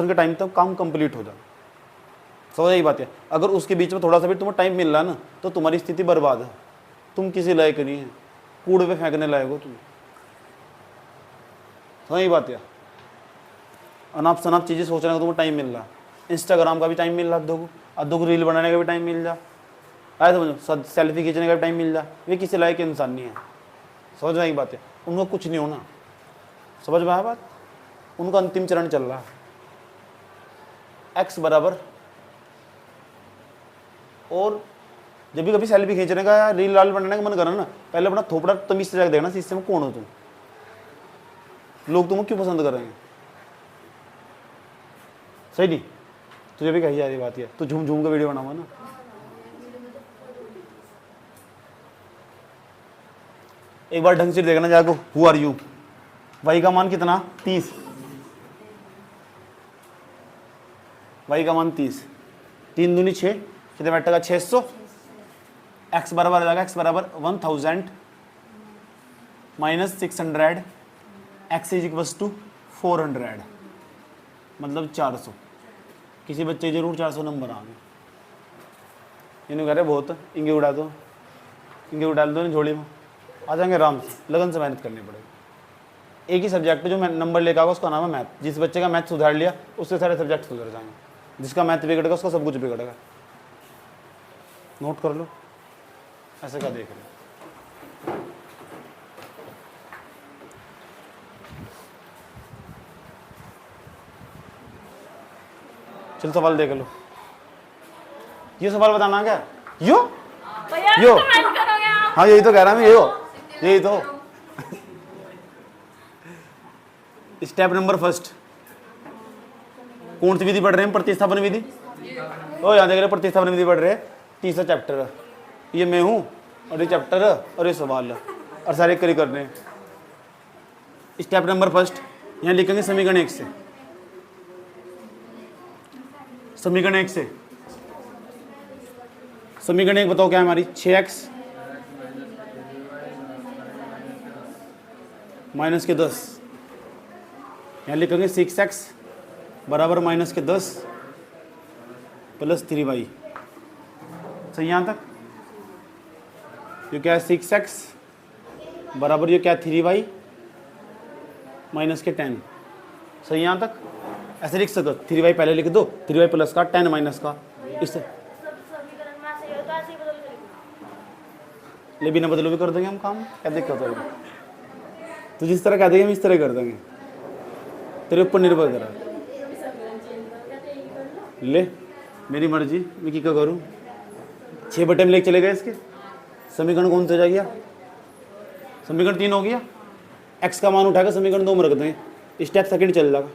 के टाइम तक काम कंप्लीट हो जाए। समझ यही बात है। अगर उसके बीच में थोड़ा सा भी तुम्हें टाइम मिल रहा है ना, तो तुम्हारी स्थिति बर्बाद है। तुम किसी लायक नहीं है, कूड़े पे फेंकने लायक हो तुम। समझ यही बात है। अनाप शनाप चीज़ें सोचने का तुम्हें टाइम मिल रहा है, इंस्टाग्राम का भी टाइम मिल रहा है, अद्धों को रील बनाने का भी टाइम मिल रहा है, समझो सेल्फी खींचने का भी टाइम मिल रहा है। वे किसी लायक इंसान नहीं है। समझ में आई बात है। उनको कुछ नहीं होना। समझ में आया बात? उनका अंतिम चरण चल रहा है। एक्स बराबर, और जब भी कभी सेल्फी खींचने का या रील लाल बनाने का मन करा ना, पहले अपना थोपड़ा तमीज से जाकर देखना शीशे में कौन हो तुम। लोग तुम्हें क्यों पसंद करेंगे? सही नहीं? तुझे भी कही जा रही बात है, तू झूम झूम का वीडियो बनाऊंगा ना। एक बार ढंग से देखना जाको, हु आर यू। y का मान कितना? 30। y का मान 30, 3 दूनी 6, कितने बैठेगा? 600। x बराबर आ जाएगा, x बराबर 1000 minus 600, x is equals to 400, मतलब 400। किसी बच्चे जरूर 400 नंबर आ गए। इन्हें कह रहे बहुत, इंगे उड़ा दो, इंगे उड़ाल दो झोली में, आ जाएंगे आराम से। लगन से मेहनत करनी पड़ेगी। एक ही सब्जेक्ट जो नंबर लेकर आएगा उसका नाम है मैथ। जिस बच्चे का मैथ सुधार लिया उससे सारे सब्जेक्ट सुधर जाएंगे। जिसका मैथ बिगड़ेगा उसका सब कुछ बिगड़ेगा। नोट कर लो, ऐसे क्या देख रहे हो? चल सवाल देख लो। ये सवाल बताना क्या? यो हाँ यही तो कह रहा मैं, यही तो स्टेप नंबर फर्स्ट। कौन सी विधि पढ़ रहे हैं? प्रतिस्थापन विधि। ओ यहाँ देख रहे प्रतिस्थापन विधि पढ़ रहे हैं। तीसरा चैप्टर है ये, मैं हूँ और ये चैप्टर है और ये सवाल है और सारे करी कर रहे हैं। स्टेप नंबर फर्स्ट, यहाँ लिखेंगे समीकरण 1 से, समीकरण 1 से, समीकरण 1 बताओ क्या है हमारी, 6x माइनस के 10, यहाँ लिखेंगे 6x बराबर माइनस के 10 प्लस 3y। सही यहाँ तक? ये क्या है 6x बराबर ये क्या 3y माइनस के 10। सही यहाँ तक? ऐसे लिख सको 3y पहले लिख दो, 3y प्लस का 10 माइनस का, इससे ले बिना बदलो भी कर देंगे हम काम, क्या दिक्कत होगी? तो जिस तरह कह देंगे हम इस तरह कर देंगे, तेरे ऊपर निर्भर करा। ले मेरी मर्जी, मैं क्या करूँ? 6 बटे में लेके चले गए इसके, समीकरण कौन सा जा गया? समीकरण 3 हो गया। x का मान उठाकर समीकरण 2 में रख देंगे, स्टेप सेकंड चल जाएगा।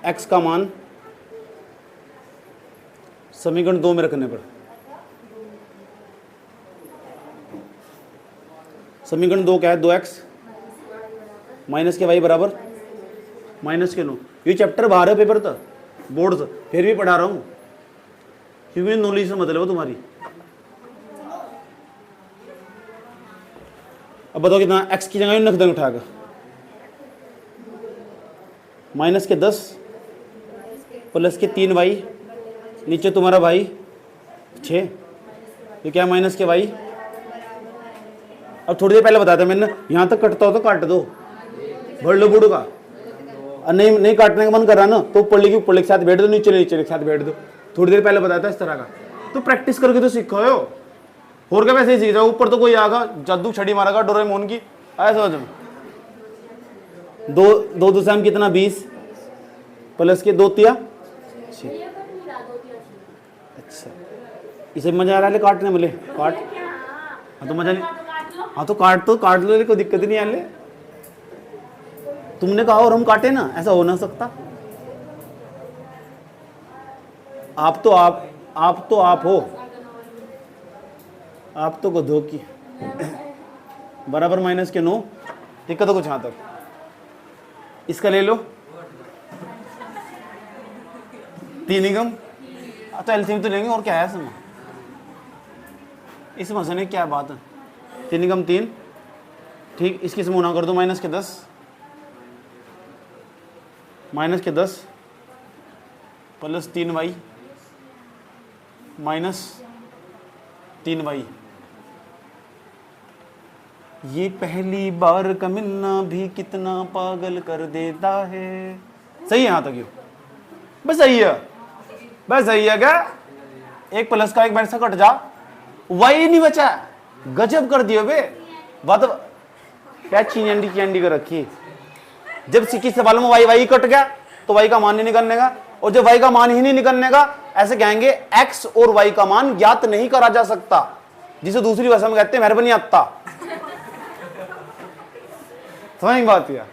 x का मान समीकरण 2 में रखने पर, समीकरण 2 क्या है? 2x माइनस के y बराबर माइनस के 9। ये चैप्टर बाहर है पेपर था, बोर्ड से, फिर भी पढ़ा रहा हूँ क्योंकि नॉलेज से मतलब है तुम्हारी। अब बताओ कितना? x की जगह रख देंगे उठाकर, माइनस के 10 प्लस के 3y, नीचे तुम्हारा भाई 6, ये क्या माइनस के y। अब थोड़ी देर पहले बताया था मैंने, यहाँ तक कटता हो तो काट दो, भर लो बूढ़ का। नहीं नहीं काटने का मन कर रहा ना तो ऊपर लिखी, ऊपर लिख साथ बैठ दो, नीचे नीचे लिख साथ बैठ दो। थोड़ी देर पहले बताया था इस तरह का, तो प्रैक्टिस करके तो सीखो हो, और क्या वैसे ही सीख जाओ। ऊपर तो कोई आगा जादू छड़ी मारेगा डोरेमोन की, आया समझ में? 2 दूसरा में कितना 20 प्लस के 2 तिया 6। अच्छा इसे मजा आ रहा है काटने में? ले काट, हाँ तो मजा नहीं, हाँ तो काट लो, कोई दिक्कत ही नहीं आ। ले तुमने कहा और हम काटे ना, ऐसा हो ना सकता। आप तो आप हो, आप तो गधों की। बराबर माइनस के 9, दिक्कत हो कुछ यहाँ तक? इसका ले लो 3 निगम, तो एलसीएम तो लेंगे और क्या है इसमें? इस मसले क्या बात है? 3 निगम 3, ठीक। इसकी समूना कर दो माइनस के 10, माइनस के 10 प्लस 3y माइनस 3y। ये पहली बार का मिलना भी कितना पागल कर देता है। सही है यहाँ तक? यो बस सही है, बस सही है क्या? एक प्लस का एक माइनस का कट जा, y नहीं बचा। गजब कर दियो बे, बात क्या चीनी कैंडी कर रखी। जब सिक्की सवालों में y कट गया तो y का मान नहीं निकलने का, और जब y का मान ही नहीं निकलने का, ऐसे कहेंगे x और y का मान ज्ञात नहीं करा जा सकता, जिसे दूसरी भाषा में कहते हैं मेहरबानी अत्ता। समझ बात क्या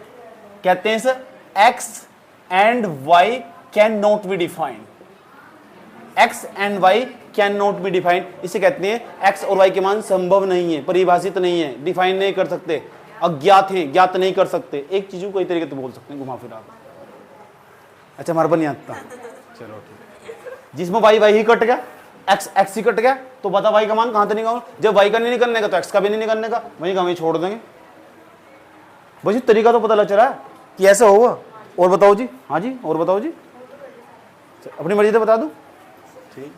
कहते हैं sir? x and y can not be defined, x and y can not be defined. इसे कहते हैं x और y के मान संभव नहीं है, परिभाषित नहीं है, डिफाइन नहीं कर सकते, अज्ञात हैं, ज्ञात नहीं कर सकते। एक चीज को कई तरीके से बोल सकते हैं घुमा फिरा। अच्छा मार्बल नहीं आता, चलो ठीक। जिसमें y ही कट गया, x ही कट गया, तो बता y का मान कहां से निकालूं? जब y का नहीं निकलने का तो x का भी नहीं निकलने का, वहीं का वहीं छोड़ देंगे। बस तरीका तो पता लग रहा है कि ऐसा होगा। और बताओ जी, हाँ जी और बताओ जी, अपनी मर्जी से बता दो। ठीक,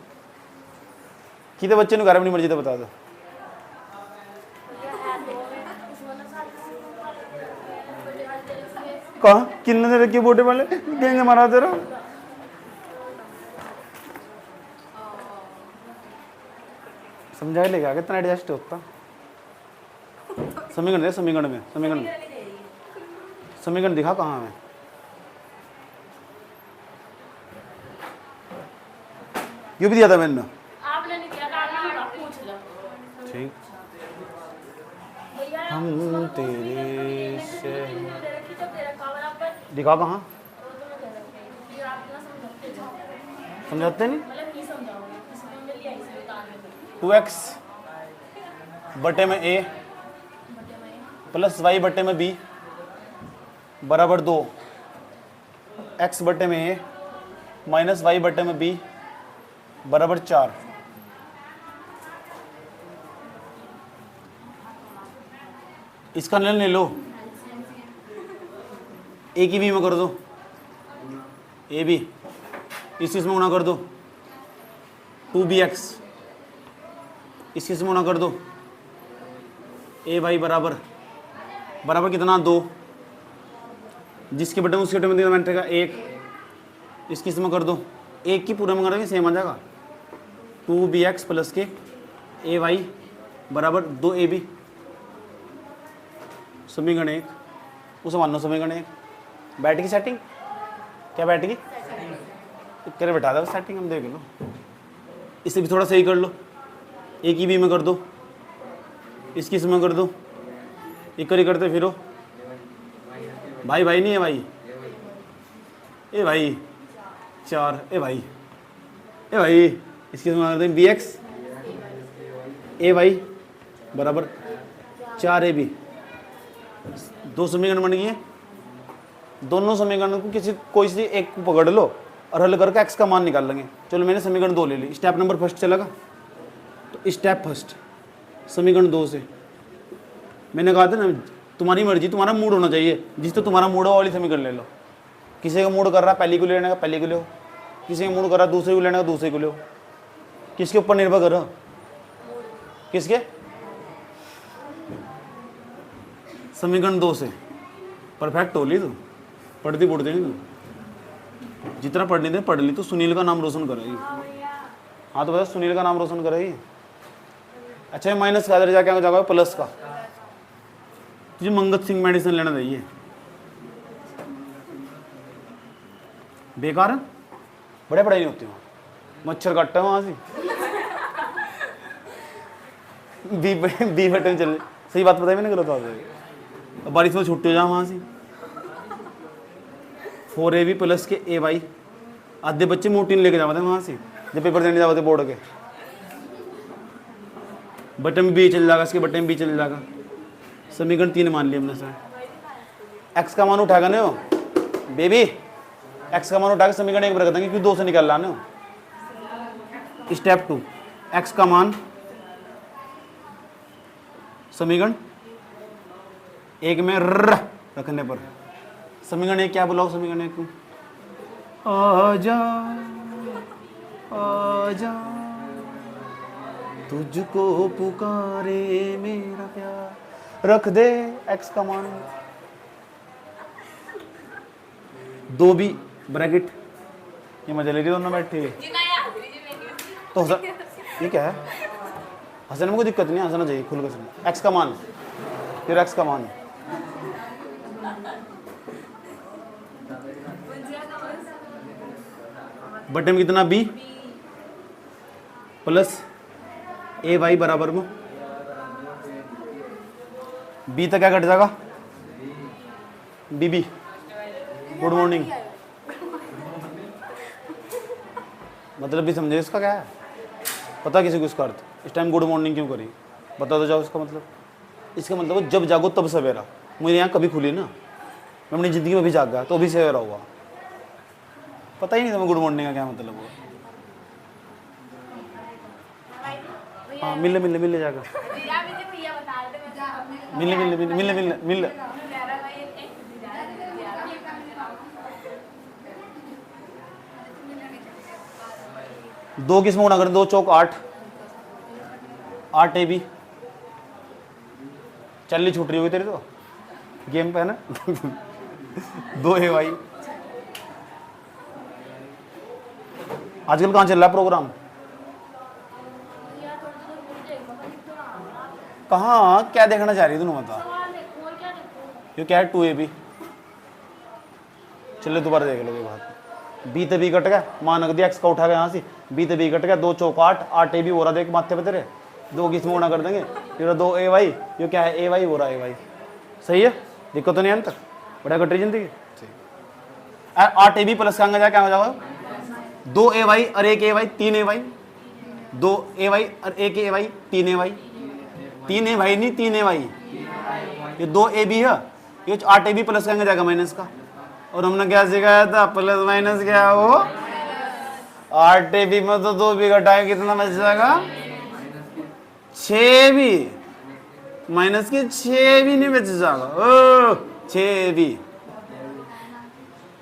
कितने बच्चे ने घर अपनी मर्जी से बता दो। कहा किन्ने ने रखी बोटे वाले देंगे मारा तेरा। समझाए लेगा कितना एडजस्ट होता। समीकरण दे, समीकरण में, समीकरण दिखा कहाँ है? ये भी दिया था मैंने, आपने नहीं किया था, आपने पूछ लो। ठीक। हम तेरे से दिखा कहाँ? समझाते नहीं? 2x बटे में a प्लस वाई बटे में बी बराबर 2, एक्स बटे में ए माइनस वाई बटे में बी बराबर 4। इसका निर्णय ले लो, ए की बी में कर दो, ए बी इस चीज में गुणा कर दो 2bx, इस चीज में गुणा कर दो ए भाई बराबर बराबर कितना 2, जिसके बटे में उसके बटे में कितना बैठेगा 1, इसकी इसमें कर दो 1 की पूरा में करेंगे सेम आ जाएगा 2bx प्लस के ए वाई बराबर 2ab। समीकरण 1 उसे मान लो समीकरण 1 बैठ गई सेटिंग, क्या बैठ गई करे बैठा दो सेटिंग, हम देख लो, इसे भी थोड़ा सही कर लो, ए की बी में कर दो, इसकी इसमें कर दो, एक करते फिरो भाई भाई नहीं है भाई, ए भाई 4 ए भाई इसकी इसमें कर दें bx ए वाई बराबर 4ab। 2 समीकरण बन गए हैं, दोनों समीकरण को किसी कोई से एक को पकड़ लो और हल करके x का मान निकाल लेंगे। चलो मैंने समीकरण 2 ले ली, स्टेप नंबर फर्स्ट चलेगा, तो स्टेप फर्स्ट समीकरण 2 से मैंने कहा था ना तुम्हारी मर्जी, तुम्हारा मूड होना चाहिए, जिस तो तुम्हारा मूड हो वाली समीकरण ले लो। किसी का मूड कर रहा है पहली को लेने का पहली को ले, किसी का मूड कर रहा है दूसरे को लेने का दूसरे को ले, किसके ऊपर निर्भर कर रहा, किसके समीकरण 2 से परफेक्ट हो ली, तो पढ़ती पढ़ती नहीं, तो जितना पढ़नी थी पढ़ ली, तो सुनील का नाम रोशन करेगी। हाँ तो बता सुनील का नाम रोशन करेगी। अच्छा माइनस का इधर जाके जाएगा प्लस का, तुझे मंगत सिंह मेडिसिन लेना चाहिए, बेकार है, बड़े पढ़ाई नहीं होती वहाँ, मच्छर काटता है वहाँ से बी बटे में चले, सही बात बताई मैंने गलत बात, बारिश में छुट्टी हो जाओ वहाँ से। 4ab प्लस के ए वाई, आधे बच्चे मोटीन लेके जाते वहाँ से जब पेपर देने जाते बोर्ड के, बटे में बी चल जाएगा, इसके बटे में बी चल जाएगा। समीकरण 3 मान लिया हमने सर, एक्स का मान उठाएगा ना बेबी, एक्स का मान उठा के समीकरण 1 पर रख देंगे, क्योंकि 2 से निकल रहा ना। स्टेप 2 एक्स का मान समीकरण 1 में रखने पर, समीकरण 1 क्या बुलाओ, समीकरण 1 को आजा आजा तुझको पुकारे मेरा प्यार, रख दे एक्स का मान 2b ब्रैकेट, ये मजा ले रही दोनों बैठे, तो ये क्या है, हंसने में कोई दिक्कत नहीं, हंसना चाहिए खुल कर। एक्स का मान, फिर एक्स का मान बटे में कितना b प्लस ए वाई बराबर में b तक क्या घट जाएगा बीबी। गुड मॉर्निंग मतलब भी समझे इसका क्या है, पता किसी को इसका अर्थ, इस टाइम गुड मॉर्निंग क्यों करी, बता दो जाओ इसका मतलब। इसका मतलब जब जागो तब सवेरा, मुझे यहाँ कभी खुली ना, मैं अपनी ज़िंदगी में भी जाग गया तो अभी सवेरा हुआ, पता ही नहीं था मैं गुड मॉर्निंग का क्या मतलब हुआ। हाँ मिल मिल जाएगा, मिल मिल मिल मिल मिल मिल 2 किस में गुणा करें, 2 चौक 8, 8 AB। चलनी छूट रही होगी तेरी तो गेम पे है ना 2 ए वाई। आजकल कहाँ चल रहा है प्रोग्राम, कहाँ क्या देखना चाह रही है तुम बता, ये क्या है 2AB। चलो दोबारा देख लो ये बात, बी तो बी कट गया, मान रख दिया एक्स का उठा गया यहाँ से, बी तो बी कट गया, 2 चौक 8, 8 AB हो रहा देख माथे पे तेरे, 2 किस में गुणा कर देंगे, ये 2 ए वाई, ये क्या है ए वाई हो रहा है ए वाई, सही है दिक्कत तो नहीं है अंत तक, बड़ा कट रही जिंदगी। 8 AB प्लस का क्या हो जाएगा, 2 ए वाई और 1 ए वाई, 3 ए वाई, 2 ए वाई और 1 ए वाई, 3 ए वाई, 3 ए वाई नहीं 3 ए वाई, ये 2ab है, ये 8ab प्लस का जाएगा माइनस का। और हमने क्या सिखाया था, प्लस माइनस क्या है वो, 8ab में तो 2b घटाए कितना बच जाएगा, 6b, माइनस के 6b नहीं बच जाएगा, ओ 6b।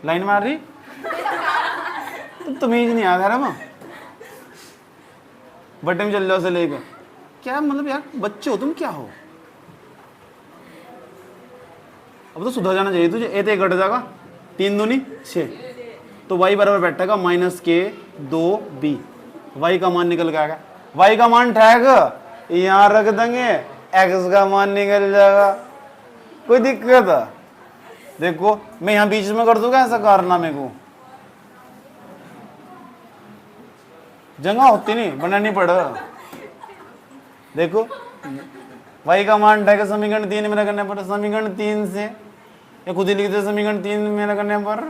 लाइन मार रही तो तमीज नहीं आ रहा मैं, बटे में चल जाओ से लेकर, क्या मतलब यार बच्चे हो तुम, क्या हो। अब तो सुधर जाना चाहिए तुझे। ए तो घट जाएगा, 3 दूनी 6, तो y बराबर बैठेगा माइनस के 2b। y का मान निकल के आएगा, y का मान ठहग यहाँ रख देंगे, x का मान निकल जाएगा, कोई दिक्कत है। देखो मैं यहाँ बीच में कर दूंगा ऐसा कारनामे को, जगह होती नहीं, बनानी पड़ेगा। देखो y का मान ठहग समीकरण 3 में करने पर, समीकरण 3 से या खुद ही लिख दे, समीकरण 3 में करने पर,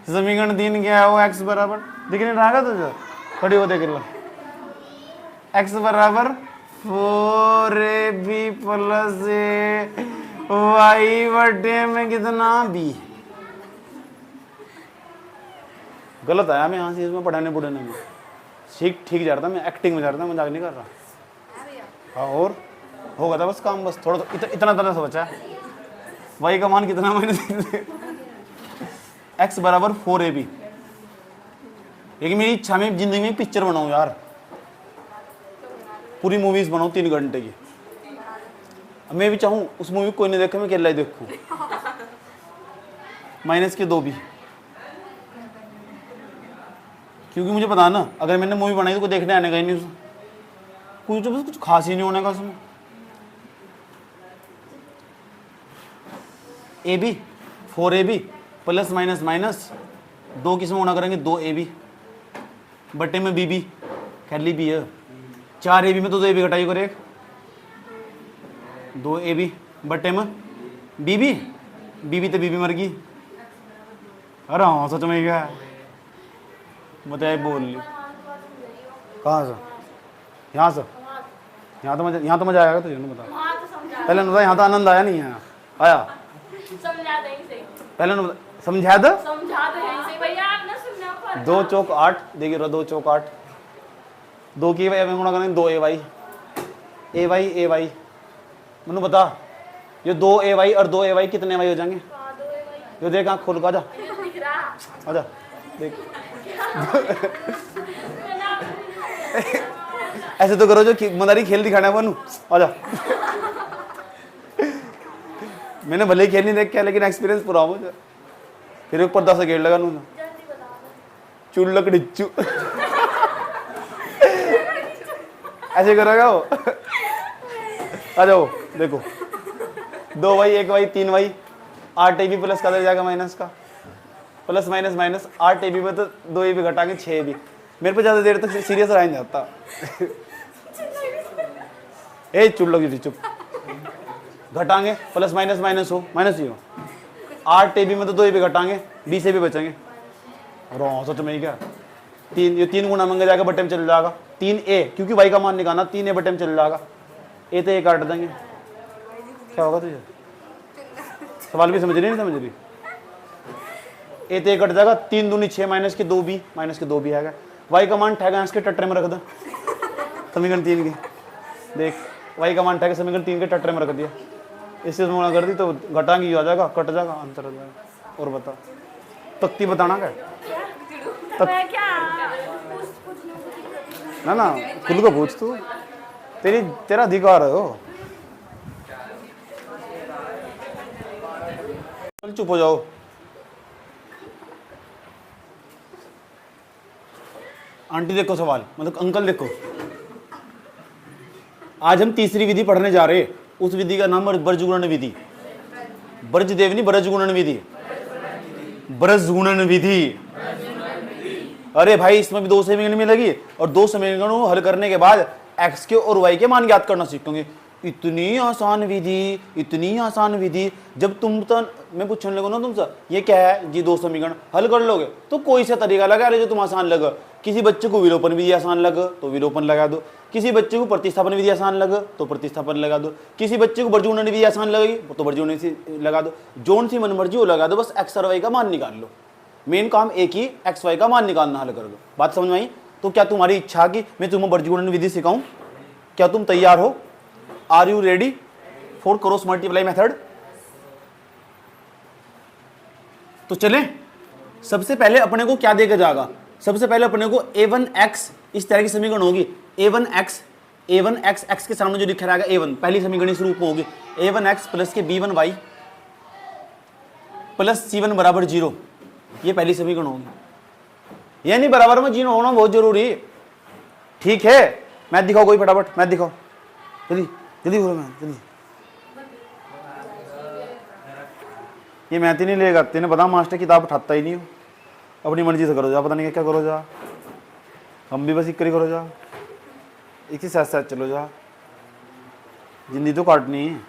समीकरण 3 क्या है वो, x बराबर दिख नहीं रहा तुझे, खड़ी हो देख लो, x बराबर 4ab प्लस y बटे में कितना b। गलत आया मैं यहाँ से इसमें पढ़ाने पढ़ाने में, ठीक जा रहा था मैं, एक्टिंग में जा रहा था, मजाक नहीं कर रहा। हाँ और होगा था बस काम, बस थोड़ा इतना तरह से बचा है। y का मान कितना माइनस x बराबर 4ab। लेकिन मेरी इच्छा में जिंदगी में पिक्चर बनाऊं यार, पूरी मूवीज बनाऊं 3 घंटे की। अब मैं भी चाहूं उस मूवी कोई नहीं देखा, मैं अकेला ही देखूं, माइनस के 2b, क्योंकि मुझे पता ना अगर मैंने मूवी बनाई तो कोई देखने आने का ही नहीं उसमें, कुछ खास ही नहीं होने का उसमें। ab 4ab plus minus minus 2 किस में होना करेंगे, 2ab बटे में bb, कर ली भी है, 4ab में तो 2ab घटाई करो, एक 2ab बटे में bb तो bb मर गई। अरे हाँ सच में क्या बताए, बोल ली कहाँ से, यहाँ से, यहाँ तो मजा आएगा तुझे ना, बता वहाँ तो समझा, पहले बता, यहाँ तो आनंद आया नहीं है, आया समझा दे सही, पहले समझा दो, समझा दे सही भैया, आपने सुनना पर 2 चौक 8, देखिए 2 चौक 8, 2 की वजह गुणा करेंगे 2ay मनु बता, ये 2ay और 2ay कितने y हो जाएंगे, ये देख आँख खोल का, आजा दिख रहा आजा देख ऐसे तो करो जो मदारी खेल दिखाना है मनु, आजा मैंने भले ही खेल नहीं देख के, लेकिन एक्सपीरियंस पूरा हो मुझे, फिर ऊपर 10 गेट लगा लूंगा, चूल लकड़िच्चू ऐसे करोगा वो। आ जाओ देखो, 2y 1y 3y 8ab plus का जाएगा माइनस का, प्लस माइनस माइनस 8ab में तो 2ab घटा के 6ab। मेरे पे ज़्यादा देर तक सीरियस रह नहीं जाता ए चुप लगी चुप, घटाएंगे प्लस माइनस माइनस हो, माइनस ही हो, 8ab में तो 2ab घटाएंगे, b से भी बचेंगे। रो सच में क्या, 3 ये 3 गुना मंगा जाएगा, बटे में चल जाएगा 3a, क्योंकि y का मान निकालना, 3a बटे में चल जाएगा, a तो a काट देंगे, क्या होगा तुझे, सवाल भी समझ रही नहीं समझ रही, a तो a कट जाएगा, 3 दूनी 6 माइनस के 2b आएगा, y का मान ठहगा इसके टट्टे में रख दो, समीकरण 3 के देख, y का मान ठहगा समीकरण 3 के टट्टे में रख दिया, इससे गुणा कर दी तो घटाएंगे आ जाएगा, कट जाएगा, आंसर आ जाएगा। और बता तख्ती बताना क्या मैं क्या ना खुद को पूछ, तू तेरा अधिकार है वो, चुप हो जाओ। आंटी देखो सवाल, मतलब अंकल देखो, आज हम तीसरी विधि पढ़ने जा रहे हैं, उस विधि का नाम ब्रजगुणन विधि, ब्रजदेवनी ब्रजगुणन विधि, ब्रजगुणन विधि। अरे भाई इसमें भी 2 समीकरण मिलेगी, और 2 समीकरणों हल करने के बाद x के और y के मान ज्ञात करना सीखेंगे। इतनी आसान विधि, इतनी आसान विधि। जब तुम तो मैं पूछने लगूँ ना तुमसे ये क्या है जी, 2 समीकरण हल कर लोगे तो कोई सा तरीका लगा ले जो तुम आसान लगा। किसी बच्चे को विलोपन विधि आसान लगा तो विलोपन लगा दो, किसी बच्चे को प्रतिस्थापन विधि आसान लगा तो प्रतिस्थापन लगा दो, किसी बच्चे को वर्गीकरण विधि आसान लगेगी तो वर्गीकरण विधि लगा दो। जोन सी मनमर्जी वो लगा दो, बस एक्स और वाई का मान निकाल लो। मेन काम एक ही, एक्स वाई का मान निकालना, हल कर लो। बात समझ में आई? तो क्या तुम्हारी इच्छा कि मैं तुम्हें वर्गीकरण विधि सिखाऊं? क्या तुम तैयार हो? Are you ready for cross multiply method? तो चले, सबसे पहले अपने को क्या देकर जाएगा? सबसे पहले अपने को a1x इस तरह की समीकरण होगी। a1x x के सामने जो लिखा रहेगा a1, पहली समीकरण इस रूप में होगी a1x प्लस के b1y प्लस c1 बराबर 0। ये पहली समीकरण होगी। यानी बराबर में 0 होना बहुत जरूरी है। ठीक है, मैथ दिखाओ कोई, फटाफट मैथ दिखाओ, जल्दी जल्दी बोलो मैथ जल्दी। ये मैथ ही नहीं लेगा, तेने पता मास्टर किताब उठाता ही नहीं हो, अपनी मर्जी से करो जा, पता नहीं क्या करो जा। हम भी बस इक्करी करो जा, एक ही साथ साथ चलो जा, जिंदगी तो काटनी है।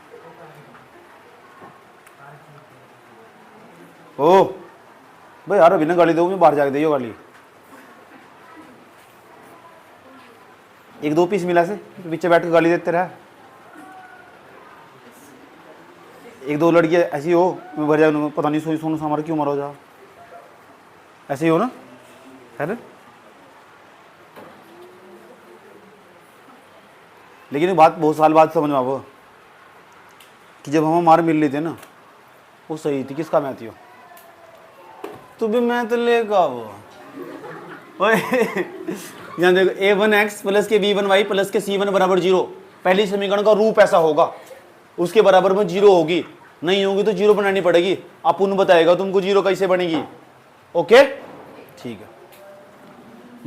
ओ भाई यार अभी ना गाली दो, मैं बाहर जाके दियो गाली। 1-2 पीस मिला से पीछे बैठ के गाली देते रहे। 1-2 लड़कियां ऐसी हो, मैं भर जाऊँ पता नहीं सोई सोनू हमारा क्यों मरो जा, ऐसे ही हो ना, है ना? लेकिन एक बात बहुत साल बाद समझ में आओ कि जब हम मार मिल रहे थे ना, वो सही थी। किसका मैथ हो? तू भी मैथ लेगा वो। यहाँ देखो a1x प्लस के b1y प्लस के c1 बराबर 0, पहली समीकरण का रूप ऐसा होगा, उसके बराबर में 0 होगी, नहीं होगी तो 0 बनानी पड़ेगी। अपुन बताएगा तुमको 0 कैसे बनेगी। ओके ठीक है।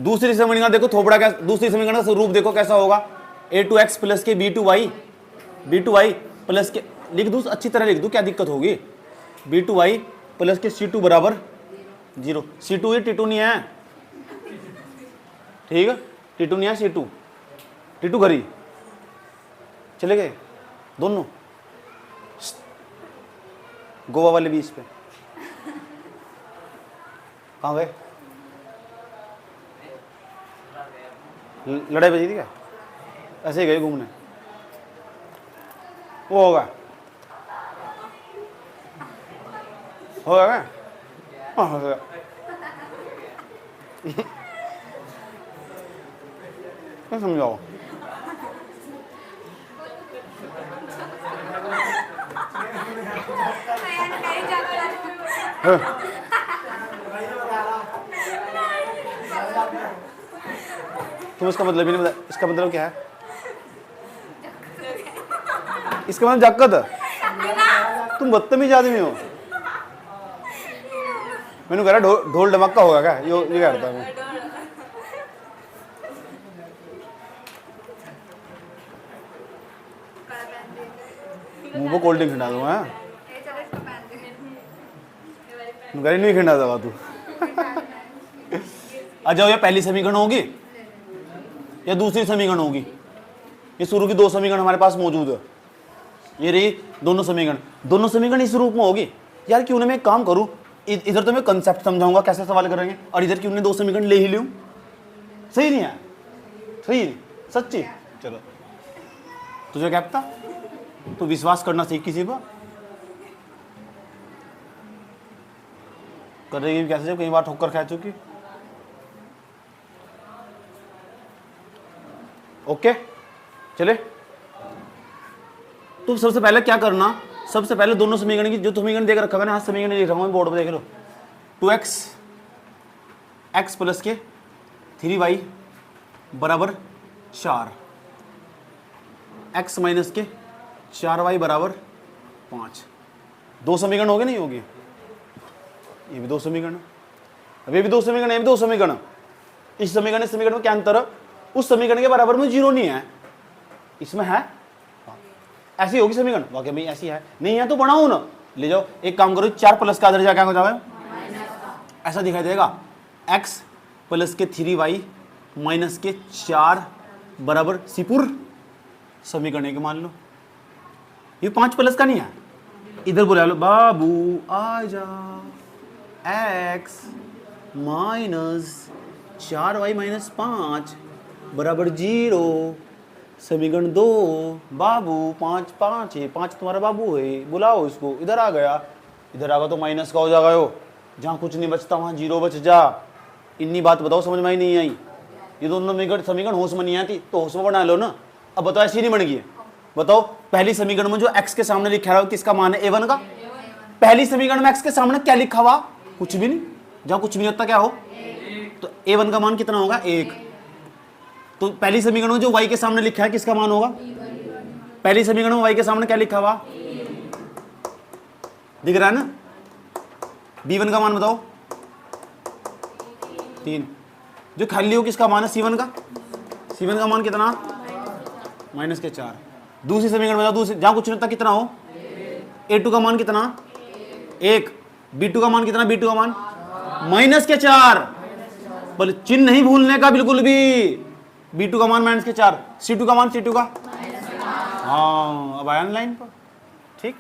दूसरी समीकरण देखो थोपड़ा क्या, दूसरी समीकरण का रूप देखो कैसा होगा। a2x प्लस के b2y प्लस के, लिख दूँ अच्छी तरह लिख दूँ, क्या दिक्कत होगी। b2y प्लस के c2 बराबर 0। c2 ये t2 नहीं है, ठीक है, t2 नहीं है, c2 घरी चले गए दोनों, गोवा वाले बीच पे कहाँ गए? लड़ाई बजी थी क्या? ऐसे ही गए घूमने, वो होगा क्या? हाँ हो गया। क्या समझाओ? तुम इसका मतलब ही नहीं बता, इसका मतलब क्या है? इसका मतलब जाकत, तुम बदतमीज आदमी हो। मैंने कह रहा ढोल ढमक्का होगा क्या? ये कह रहा था मैं। मुंह को कोल्ड ड्रिंक खिला दूंगा, घर नहीं खिला दवा तू। आ जाओ, ये पहली समीकरण होगी या दूसरी समीकरण होगी? ये शुरू की 2 समीकरण हमारे पास मौजूद है, ये रही दोनों समीकरण इस रूप में होगी। यार क्यों ना मैं एक काम करूं, इधर तो मैं कंसेप्ट समझाऊंगा कैसे सवाल करेंगे, और इधर क्यों नहीं 2 समीकरण ले ही लूं? सही नहीं है? सही नहीं, सच्ची। चलो तुझे क्या पता, तू विश्वास करना सीख किसी पर, करेगी कैसे जब कई बार ठोकर खा चुकी। ओके चले, तो सबसे पहले क्या करना, सबसे पहले दोनों समीकरण की जो समीकरण देख रखा है ना, समीकरण लिख रहा हूं बोर्ड पर, देख लो। 2x x प्लस के 3y बराबर 4, x माइनस के 4y बराबर 5। 2 समीकरण हो गए, नहीं होगी? ये भी 2 समीकरण, अब ये भी 2 समीकरण, ये भी 2 समीकरण। इस समीकरण इस समीकरण में क्या अंतर है? उस समीकरण के बराबर में 0 नहीं है, इसमें है। ऐसी होगी समीकरण, वाकई में ऐसी है, नहीं है तो बनाओ ना, ले जाओ। एक काम करो, 4 प्लस का दर्जा क्या हो जाएगा? ऐसा दिखाई देगा, x प्लस के 3y माइनस के 4 बराबर सिपुर समीकरण के मान लो। ये 5 प्लस का नहीं है। इधर बुला लो, बाबू आ जा, x माइनस 4y माइनस 5 बराबर 0। समीकरण 2, बाबू 5 5 है, 5 तुम्हारा बाबू है, बुलाओ इसको। इधर आ गया, इधर आ गया तो माइनस का हो जाएगा यो, जहाँ कुछ नहीं बचता वहाँ 0 बच जा। इतनी बात बताओ, समझ में ही नहीं आई। ये दोनों समीकरण होश में नहीं आती तो होश में बना लो ना। अब बताओ ऐसी नहीं बन गई है। बताओ पहली समीकरण में जो x के सामने लिखा हुआ किसका मान है, a1 का। पहली समीकरण में x के सामने क्या लिखा हुआ, कुछ भी नहीं। जहाँ कुछ भी नहीं होता क्या हो, तो a1 का मान कितना होगा, 1। तो पहली समीकरण में जो y के सामने लिखा है किसका मान होगा, पहली समीकरण में y के सामने क्या लिखा हुआ, दिख रहा है ना। b1 का मान बताओ, 3। जो खाली हो किसका मान है, c1 का। c1 का मान कितना, माइनस के 4। दूसरी समीकरण में जाओ, दूसरी जहां कुछ नहीं होता कितना हो, a2 का मान कितना, 1। b2 का मान कितना, b2 का मान माइनस के 4। बोले चिन्ह नहीं भूलने का बिल्कुल भी। b2 का मान माइनस के 4, c2 का मान, c2 का हाँ, अब आया लाइन पर। ठीक,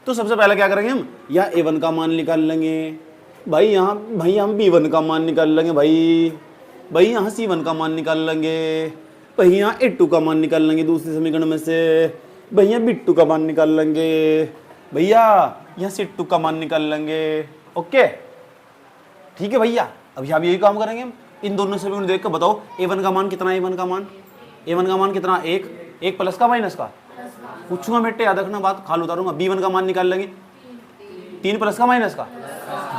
तो सबसे पहले क्या करेंगे हम, या a1 का मान निकाल लेंगे भाई, यहाँ भाई हम b1 का मान निकाल लेंगे भाई यहाँ c1 का मान निकाल लेंगे भाई, यहाँ a2 का मान निकाल लेंगे दूसरी समीकरण में से भैया, b2 का मान निकाल लेंगे भैया, यहाँ c2 का मान निकाल लेंगे। ओके ठीक है भैया। अब यहाँ भी यही काम करेंगे हम। इन दोनों समीकरण देख कर बताओ a1 का मान कितना है, a1 का मान कितना, 1 प्लस का माइनस का, पूछूंगा बेटे याद रखना बात, खाल उतारूंगा। b1 का मान निकाल लेंगे 3 प्लस का माइनस का,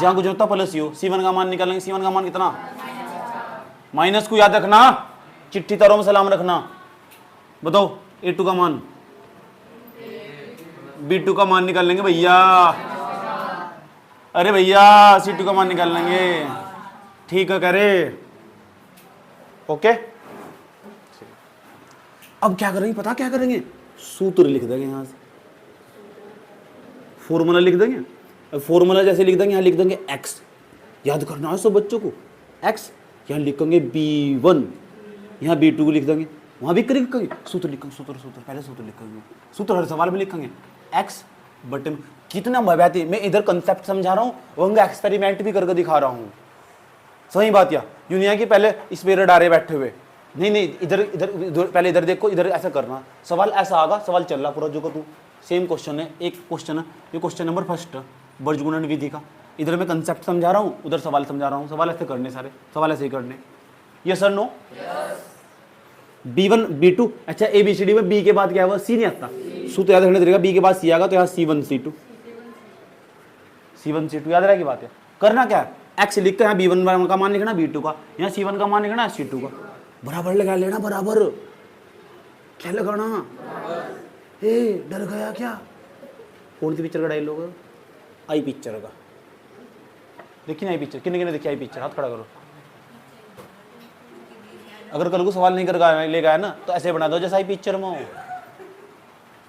जहां कुछ होता प्लस ही हो। c1 का मान निकाल लेंगे, c1 का मान कितना, माइनस को याद रखना, चिट्ठी तारों में सलाम रखना। बताओ a2 का मान, b2 का मान निकाल लेंगे भैया, अरे भैया c2 का मान निकाल लेंगे। ठीक है करे, ओके। अब क्या करेंगे, पता क्या करेंगे, सूत्र लिख देंगे यहां से, फॉर्मूला लिख देंगे। अब फॉर्मूला जैसे लिख देंगे, यहाँ लिख देंगे x, याद करना है सब बच्चों को, x यहाँ लिखेंगे b1, यहाँ b2 को लिख देंगे, वहाँ भी लिखेंगे सूत्र लिखेंगे, सूत्र पहले सूत्र लिखेंगे, सूत्र हर सवाल में लिखेंगे x बटन। कितना भव्याती, मैं इधर कंसेप्ट समझा रहा हूँ, वहीं एक्सपेरिमेंट भी करके दिखा रहा हूँ। सही बात या यूनिया की पहले इस पेड़ डारे बैठे हुए, नहीं इधर पहले इधर देखो, इधर ऐसा करना, सवाल ऐसा आगा, सवाल चल रहा पूरा जो को तू सेम क्वेश्चन है, एक क्वेश्चन है, ये क्वेश्चन नंबर फर्स्ट वर्गगुणन विधि का। इधर मैं कंसेप्ट समझा रहा हूँ, उधर सवाल समझा रहा हूँ, सवाल ऐसे करने, सारे सवाल ऐसे ही करने। यस और नो, b1 b2, अच्छा ABCD में b के बाद क्या हुआ, c नहीं आता, सूत्र याद रखने देगा, b के बाद c आएगा तो यहाँ c1 c2 याद रहेगी बात है। करना क्या है, x लिख कर यहाँ b1 का मान लिखना, b2 का, यहाँ c1 का मान लिखना, c2 का, बराबर लगा लेना, बराबर क्या लगाना, डर गया क्या, कौन सी पिक्चर का डायलॉग है, आई पिक्चर का, देखी ना आई पिक्चर, किन्ने देखी आई पिक्चर, हाथ खड़ा करो। अगर कल को सवाल नहीं कर ले गया ना तो ऐसे बना दो जैसा आई पिक्चर में हो।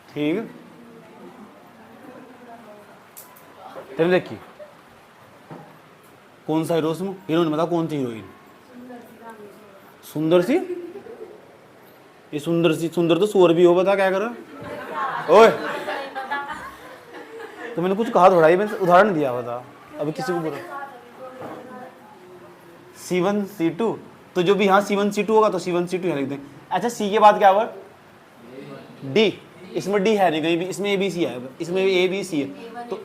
ठीक, चलिए देखिए कौन सा हीरो उसमें, हीरोइन बताओ कौन सी हीरोइन, सुंदर सी, ये सुंदर तो सुअर भी हो, बता क्या करो ओए, तो मैंने कुछ कहा थोड़ा ही, मैंने उदाहरण दिया, बता अभी किसी को बोलो C1 C2, तो जो भी यहाँ C1 C2 होगा तो C1 C2 यहाँ लिख दें। अच्छा C के बाद क्या होगा, D, इसमें D है नहीं कहीं भी, इसमें ABC है, इसमें ABC है, तो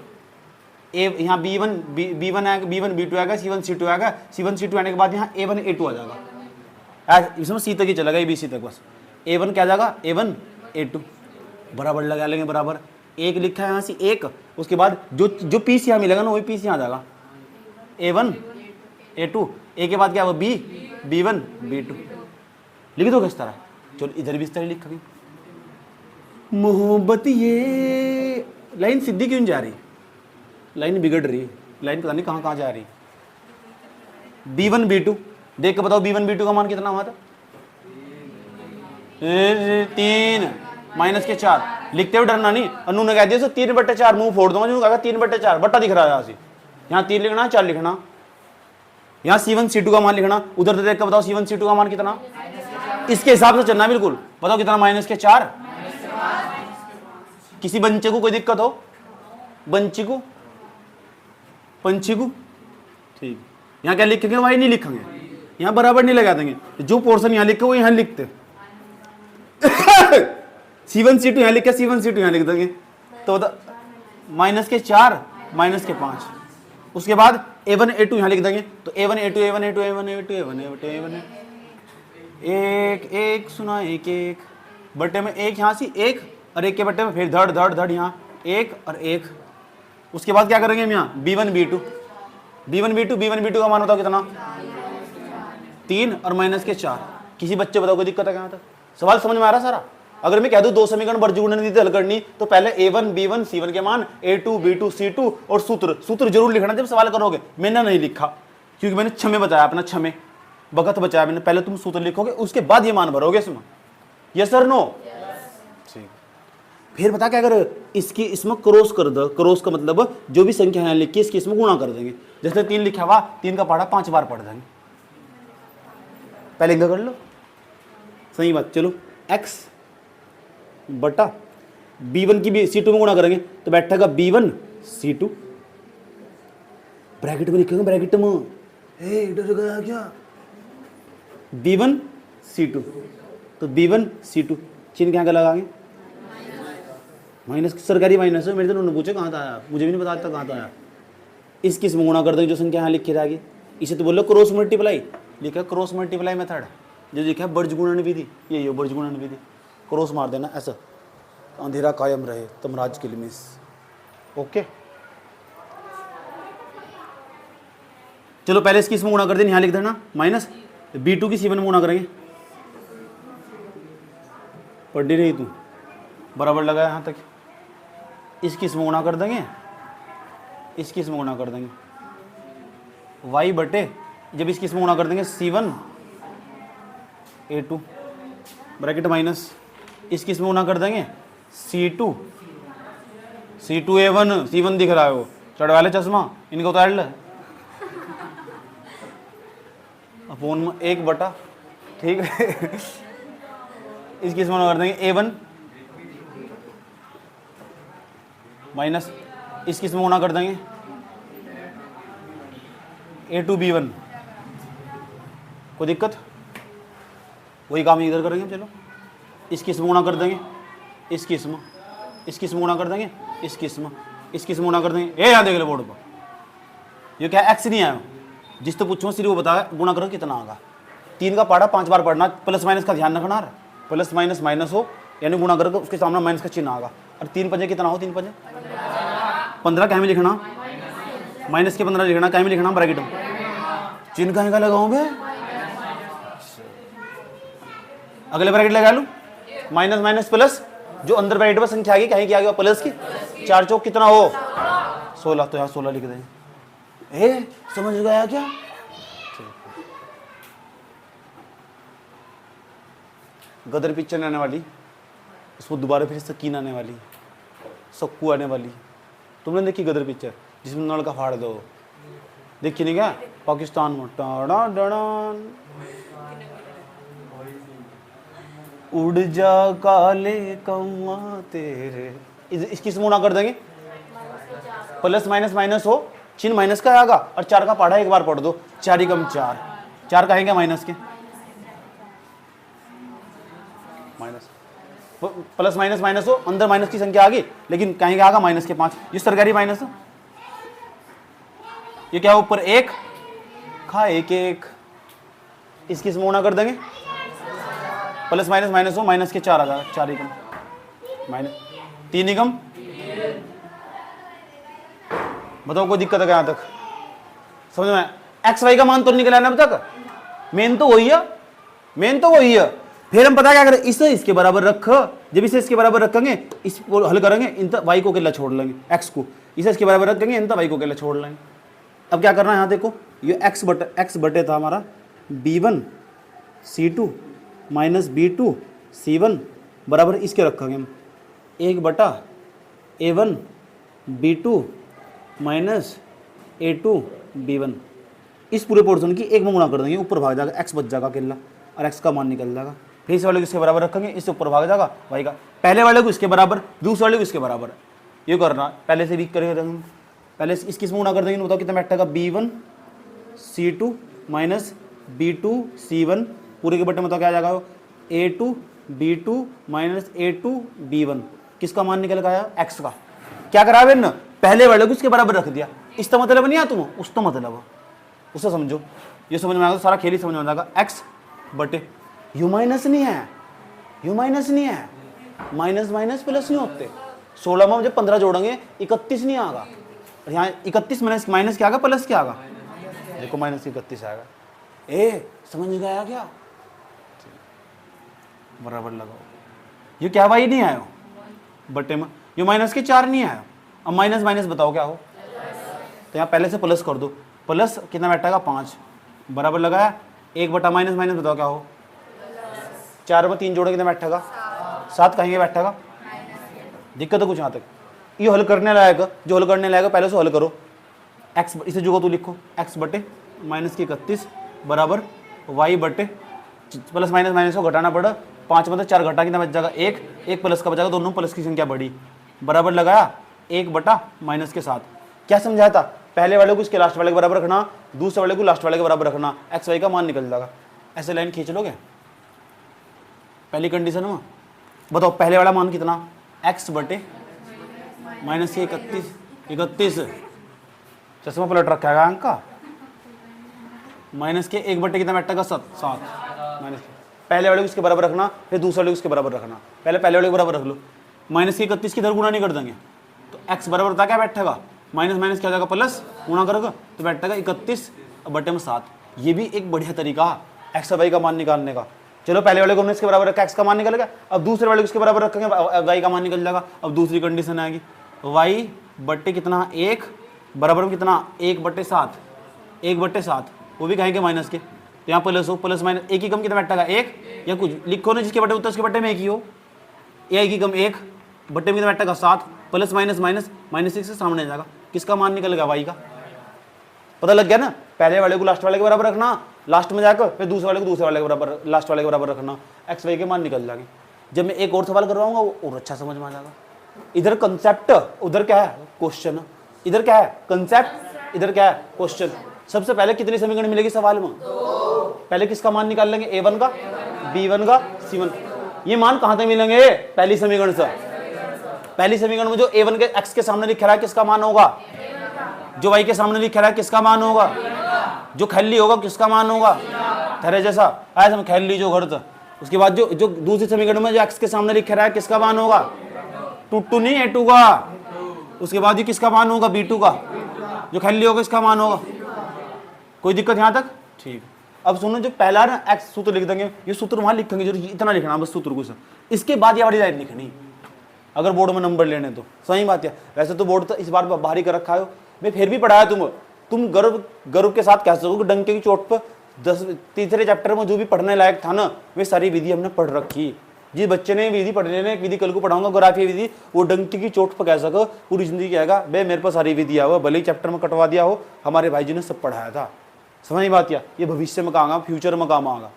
यहाँ B1 आएगा, B1 B2 आएगा, C1 C2 आएगा, C1 C2 आने के बाद यहाँ A1 A2 आ जाएगा, इसमें C तक ही चलेगा, ABC तक बस। A1 क्या जाएगा, A1 A2, बराबर लगा लेंगे, बराबर 1 लिखा है यहाँ से 1, उसके बाद जो पीस यहाँ मिलेगा ना वही पीस यहाँ जाएगा, A1 A2, A के बाद क्या होगा B1 B2, लिख दो किस तरह, चलो इधर भी इस तरह लिखेंगे। मोहब्बत ये लाइन सीधी क्यों जा रही, लाइन बिगड़ रही, लाइन पता नहीं कहाँ जा रही। B1 B2 देख के बताओ, B1 B2 का मान कितना हुआ था, 3 माइनस के 4, लिखते हुए डरना नहीं, अनु ने कह दिया 3/4, मुंह फोड़ दूंगा, जो कहा 3/4 बट्टा दिख रहा है यहाँ से, यहाँ 3 लिखना, 4 लिखना, यहाँ C1 C2 का मान लिखना, उधर से देख कर बताओ C1 C2 का मान कितना, इसके हिसाब से चलना बिल्कुल, बताओ कितना, -4, किसी बच्चे को कोई दिक्कत हो? बंची को, पंछी को, ठीक। यहाँ क्या लिखेंगे? वाई नहीं लिखेंगे, यहाँ बराबर नहीं लगा देंगे। जो पोर्शन यहाँ लिखे वो यहाँ लिखते C1 C2 यहाँ लिखा, C1 C2 यहाँ लिख देंगे। तो माइनस के 4 माइनस के 5, उसके बाद A1 A2 यहाँ लिख देंगे। तो A1 A2 A1 A2 A1 A2 A1 A2 A1 एक एक सुना एक एक बट्टे में एक, यहाँ से एक और एक के बट्टे में फिर धड़ धड़ धड़ यहाँ एक और एक। उसके बाद क्या करेंगे हम यहाँ? B1 B2 का मान होता है कितना? 3 और माइनस के 4। किसी बच्चे बताओ कोई दिक्कत है? कहाँ तक सवाल समझ में आ रहा सारा? अगर मैं कह दूं 2 समीकरण वर्गगुणन हल करनी तो पहले A1 B1 C1 के मान, A2 B2 C2 और सूत्र जरूर लिखना जब सवाल करोगे। मैंने नहीं लिखा क्योंकि मैंने छमे बताया, अपना छमे वक्त बचाया मैंने। पहले तुम सूत्र लिखोगे, उसके बाद ये मान भरोगे इसमें। Yes sir no? ठीक। फिर बता क्या कर, इसकी इसमें क्रॉस कर दो। क्रॉस का मतलब जो भी संख्या यहाँ लिखी इसकी इसमें गुणा कर देंगे। जैसे 3 लिखा हुआ, 3 का पहाड़ा 5 बार पढ़ देंगे। पहले इनका कर लो, सही बात। चलो x बटा B1 की भी C2 में गुणा करेंगे तो बैठेगा B1 C2, ब्रैकेट में लिखेंगे, ब्रैकेट में। डर गया क्या? B1 C2, तो B1 C2 चिन्ह क्या लगाएंगे? माइनस, सरकारी माइनस है। मेरे तो उन्होंने पूछे कहाँ था आया, मुझे भी नहीं बताया था कहाँ था आया। इसकी इसमें गुणा कर देंगे जो संख्या यहाँ लिखी रहेगी। इसे तो बोलो क्रॉस मल्टीप्लाई, लिखा क्रॉस मल्टीप्लाई मेथड। जो लिखा है बर्जगुणन विधि, ये बर्जगुणन विधि। क्रॉस मार देना ऐसा, अंधेरा कायम रहे तमराज के लिए। ओके चलो पहले इसकी इसमें गुणा कर देना, यहाँ लिख देना माइनस B2 की C1 में गुणा करेंगे। पढ़ी रही तू, बराबर लगाया यहाँ तक। इसकी इसमें गुणा कर देंगे, इसकी इसमें गुणा कर देंगे y बटे, जब इसकी इसमें गुणा कर देंगे C1 A2 ब्रैकेट माइनस, इसकी इसमें गुणा कर देंगे C2 A1। C1 दिख रहा है वो चढ़ वाले चश्मा, इनको उतार ले। अपोन में 1 बटा, ठीक है। इसकी इसमें गुणा कर देंगे A1 माइनस, इसकी इसमें गुणा कर देंगे A2 B1। कोई दिक्कत? वही काम इधर करेंगे। चलो इसकी इसमें गुणा कर देंगे, इसकी इसमें गुणा कर देंगे, इसकी इसमें गुणा कर देंगे। ये याद देख लो बोर्ड पर, ये क्या एक्स नहीं आया? जिस तो पूछो सिर्फ वो बताया गुणा करो कितना आएगा। 3 का पहाड़ा 5 बार पढ़ना, प्लस माइनस का ध्यान रखना। प्लस माइनस माइनस हो यानी गुणा करोगे उसके सामने माइनस का चिन्ह आएगा। और 3 पंजे कितना हो? 3 पंजे 15। क्या में लिखना? माइनस के 15 लिखना। क्या में लिखना? ब्रैकेट में। चिन्ह कहीं का लगाऊं बे? अगले ब्रैकेट लगा लूं, माइनस माइनस प्लस, जो अंदर ब्रैकेट में संख्या आ गई कहीं की आ गया प्लस की, 4 चौक कितना हो? 16। तो यहाँ 16 लिख देंगे। समझ गया क्या? गदर पिक्चर आने वाली, उसमें दोबारा फिर सकीन आने वाली, सक्कू आने वाली। तुमने देखी गदर पिक्चर जिसमें नल का फाड़ दो? देखी नहीं क्या? पाकिस्तान में टाड़ा डड़ान उड़ जा काले कौआ तेरे। इसकी गुणा कर देंगे, प्लस माइनस माइनस हो, चिन्ह माइनस का आएगा और 4 का पढ़ा एक बार पढ़ दो। 4 कम 4, 4 कहेंगे माइनस के, माइनस प्लस माइनस माइनस हो, अंदर माइनस की संख्या आ गई लेकिन कहेंगे आगा माइनस के 5। ये सरकारी माइनस है। ये क्या ऊपर 1 खा 1 1, इसकी गुणा कर देंगे, प्लस माइनस माइनस हो, माइनस के 4 आ जाएगा। 4 कम माइनस 3 कम। बताओ कोई दिक्कत है यहाँ तक? समझ में? एक्स वाई का मान तो निकला ना अब तक? मेन तो वही है, मेन तो वही है। फिर हम पता क्या करें, इसे इसके बराबर रख, जब इसे इसके बराबर रखेंगे इसको हल करेंगे, इन तक वाई को अकेला छोड़ लेंगे, एक्स को इसे इसके बराबर रखेंगे, इन तक वाई को अकेला छोड़ लेंगे। अब क्या करना है यहाँ देखो, ये एक्स बटे था हमारा B1 C2 minus B2 C1 बराबर इसके रखेंगे हम 1 बटा A1 B2 minus A2 B1। इस पूरे पोर्शन की 1 में गुणा कर देंगे, ऊपर भाग जाएगा, एक्स बच जाएगा अकेला और एक्स का मान निकल जाएगा। फिर इस वाले को इसके बराबर रखेंगे, इससे ऊपर भाग जाएगा y का, पहले वाले को इसके बराबर, दूसरे वाले को इसके बराबर, ये करना पहले से वीक करेंगे, पहले इसकी इसमें गुणा कर देंगे, बताओ कितना बैठेगा b1 c2 minus b2 c1 पूरे के बटे में, तो क्या आ जाएगा a2 b2 minus a2 b1, किसका मान निकल गया x का, क्या करा है ना, पहले वाले को इसके बराबर रख दिया, इसका मतलब नहीं है तुम, उसका मतलब उससे समझो, ये समझ में आएगा, सारा खेल ही समझ में आ जाएगा, x बटे यू माइनस नहीं है, यू माइनस नहीं है, माइनस माइनस प्लस नहीं होते, 16 में जब 15 जोड़ेंगे 31 नहीं आएगा, यहाँ 31 माइनस माइनस क्या आएगा, प्लस क्या आएगा, देखो माइनस 31 आएगा, ए समझ गया क्या, बराबर लगाओ, ये क्या वाई नहीं आयो बटे में, ये माइनस के 4 नहीं आया, अब माइनस माइनस बताओ क्या हो, तो यहाँ पहले से प्लस कर दो, प्लस कितना बैठेगा 5 बराबर लगाया, 1 बटा माइनस माइनस बताओ क्या हो, 4 में 3 जोड़े कितना बैठेगा 7, कहेंगे बैठेगा, दिक्कत है कुछ यहाँ तक, ये हल करने लायक, जो हल करने लायक पहले से हल करो, x इसे जो तो लिखो x बटे माइनस की 31 बराबर y बटे प्लस माइनस माइनस को घटाना पड़ा, 5 में 4 घटा कितना बच जाएगा 1 प्लस का बचाएगा, दोनों प्लस की संख्या बढ़ी, बराबर लगाया 1 बटा माइनस के 7, क्या समझाया था, पहले वाले को इसके लास्ट वाले के बराबर रखना, दूसरे वाले को लास्ट वाले के बराबर रखना, एक्स वाई का मान निकल जाएगा, ऐसे लाइन खींच लोगे पहली कंडीशन में, बताओ पहले वाला मान कितना x बटे माइनस के 31 चश्मा पलट रखा है अंक का, माइनस के 1 बटे कितना बैठेगा 7 माइनस, पहले वाले को इसके बराबर रखना, फिर दूसरे वाले को इसके बराबर रखना, पहले वाले को बराबर रख लो, माइनस के 31 की इधर गुणा नहीं कर देंगे, तो x बराबर होता क्या बैठेगा, माइनस माइनस क्या जाएगा प्लस, गुणा करोगे तो बैठेगा 31 बटे में 7, ये भी एक बढ़िया तरीका एक्स और वाई का मान निकालने का, चलो पहले वाले को हमने इसके बराबर रखा, एक्स का मान निकल गया, अब दूसरे वाले को इसके बराबर रखेंगे, वाई का मान निकल जाएगा, अब दूसरी कंडीशन आएगी, वाई बटे कितना 1 बराबर में कितना 1 बटे 7, वो भी कहेंगे माइनस के, तो यहाँ प्लस हो, प्लस माइनस एक ही कम कितना बैठेगा 1, या कुछ लिखो ना जिसके बटे उत्तर उसके बटे में एक ही हो, एक ही कम 1 बटे में कितना बैठेगा 7, प्लस माइनस माइनस माइनस 6 से सामने जाएगा, किसका मान निकलेगा वाई का, पता लग गया ना, पहले वाले को लास्ट वाले के बराबर रखना, लास्ट में जाकर फिर दूसरे वाले को दूसरे वाले के बराबर, लास्ट वाले के बराबर रखना, एक्स वाई के मान निकल जाएंगे। जब मैं एक और सवाल करवाऊंगा वो और अच्छा समझ में आ जाएगा, इधर कंसेप्ट, उधर क्या है क्वेश्चन, इधर क्या है कंसेप्ट, इधर क्या है क्वेश्चन। सबसे पहले कितनी समीकरण मिलेगी सवाल में, पहले किसका मान निकाल लेंगे, a1 का, b1 का, c1, ये मान कहां तक मिलेंगे, पहली समीकरण से, पहली समीकरण में जो a1 के x के सामने लिखा रहा है किसका मान होगा, जो y के सामने लिखा रहा है किसका मान होगा, जो खैली होगा किसका मान होगा, तेरे जैसा आया हम खैली जो घर था। उसके बाद जो दूसरी समीकरण में जो x के सामने लिखा रहा है किसका मान होगा, टू नहीं a2 का, उसके बाद ये किसका मान होगा b2 का, जो खैली होगा इसका मान होगा। कोई दिक्कत यहाँ तक, ठीक। अब सुनो, जो पहला ना x सूत्र लिख देंगे, ये सूत्र वहां लिखेंगे, जो इतना लिखना बस सूत्र को, इसके बाद ये वाली लाइन लिखनी अगर बोर्ड में नंबर लेने तो सही बात है। वैसे तो बोर्ड तो इस बार भारी कर रखा है, मैं फिर भी पढ़ाया तुम गर्व के साथ कह सको डंके की चोट पर 3 चैप्टर में जो भी पढ़ने लायक था ना, वे सारी विधि हमने पढ़ रखी। जिस बच्चे ने विधि पढ़ लेने, एक विधि कल को पढ़ाऊंगा ग्राफी विधि, वो डंके की चोट पर कह सको पूरी जिंदगी कहेगा भाई मेरे पास सारी विधि हुआ, भले ही चैप्टर में कटवा दिया हो, हमारे भाई जी ने सब पढ़ाया था। समझ बात या, ये भविष्य में काम आएगा, फ्यूचर में काम आएगा।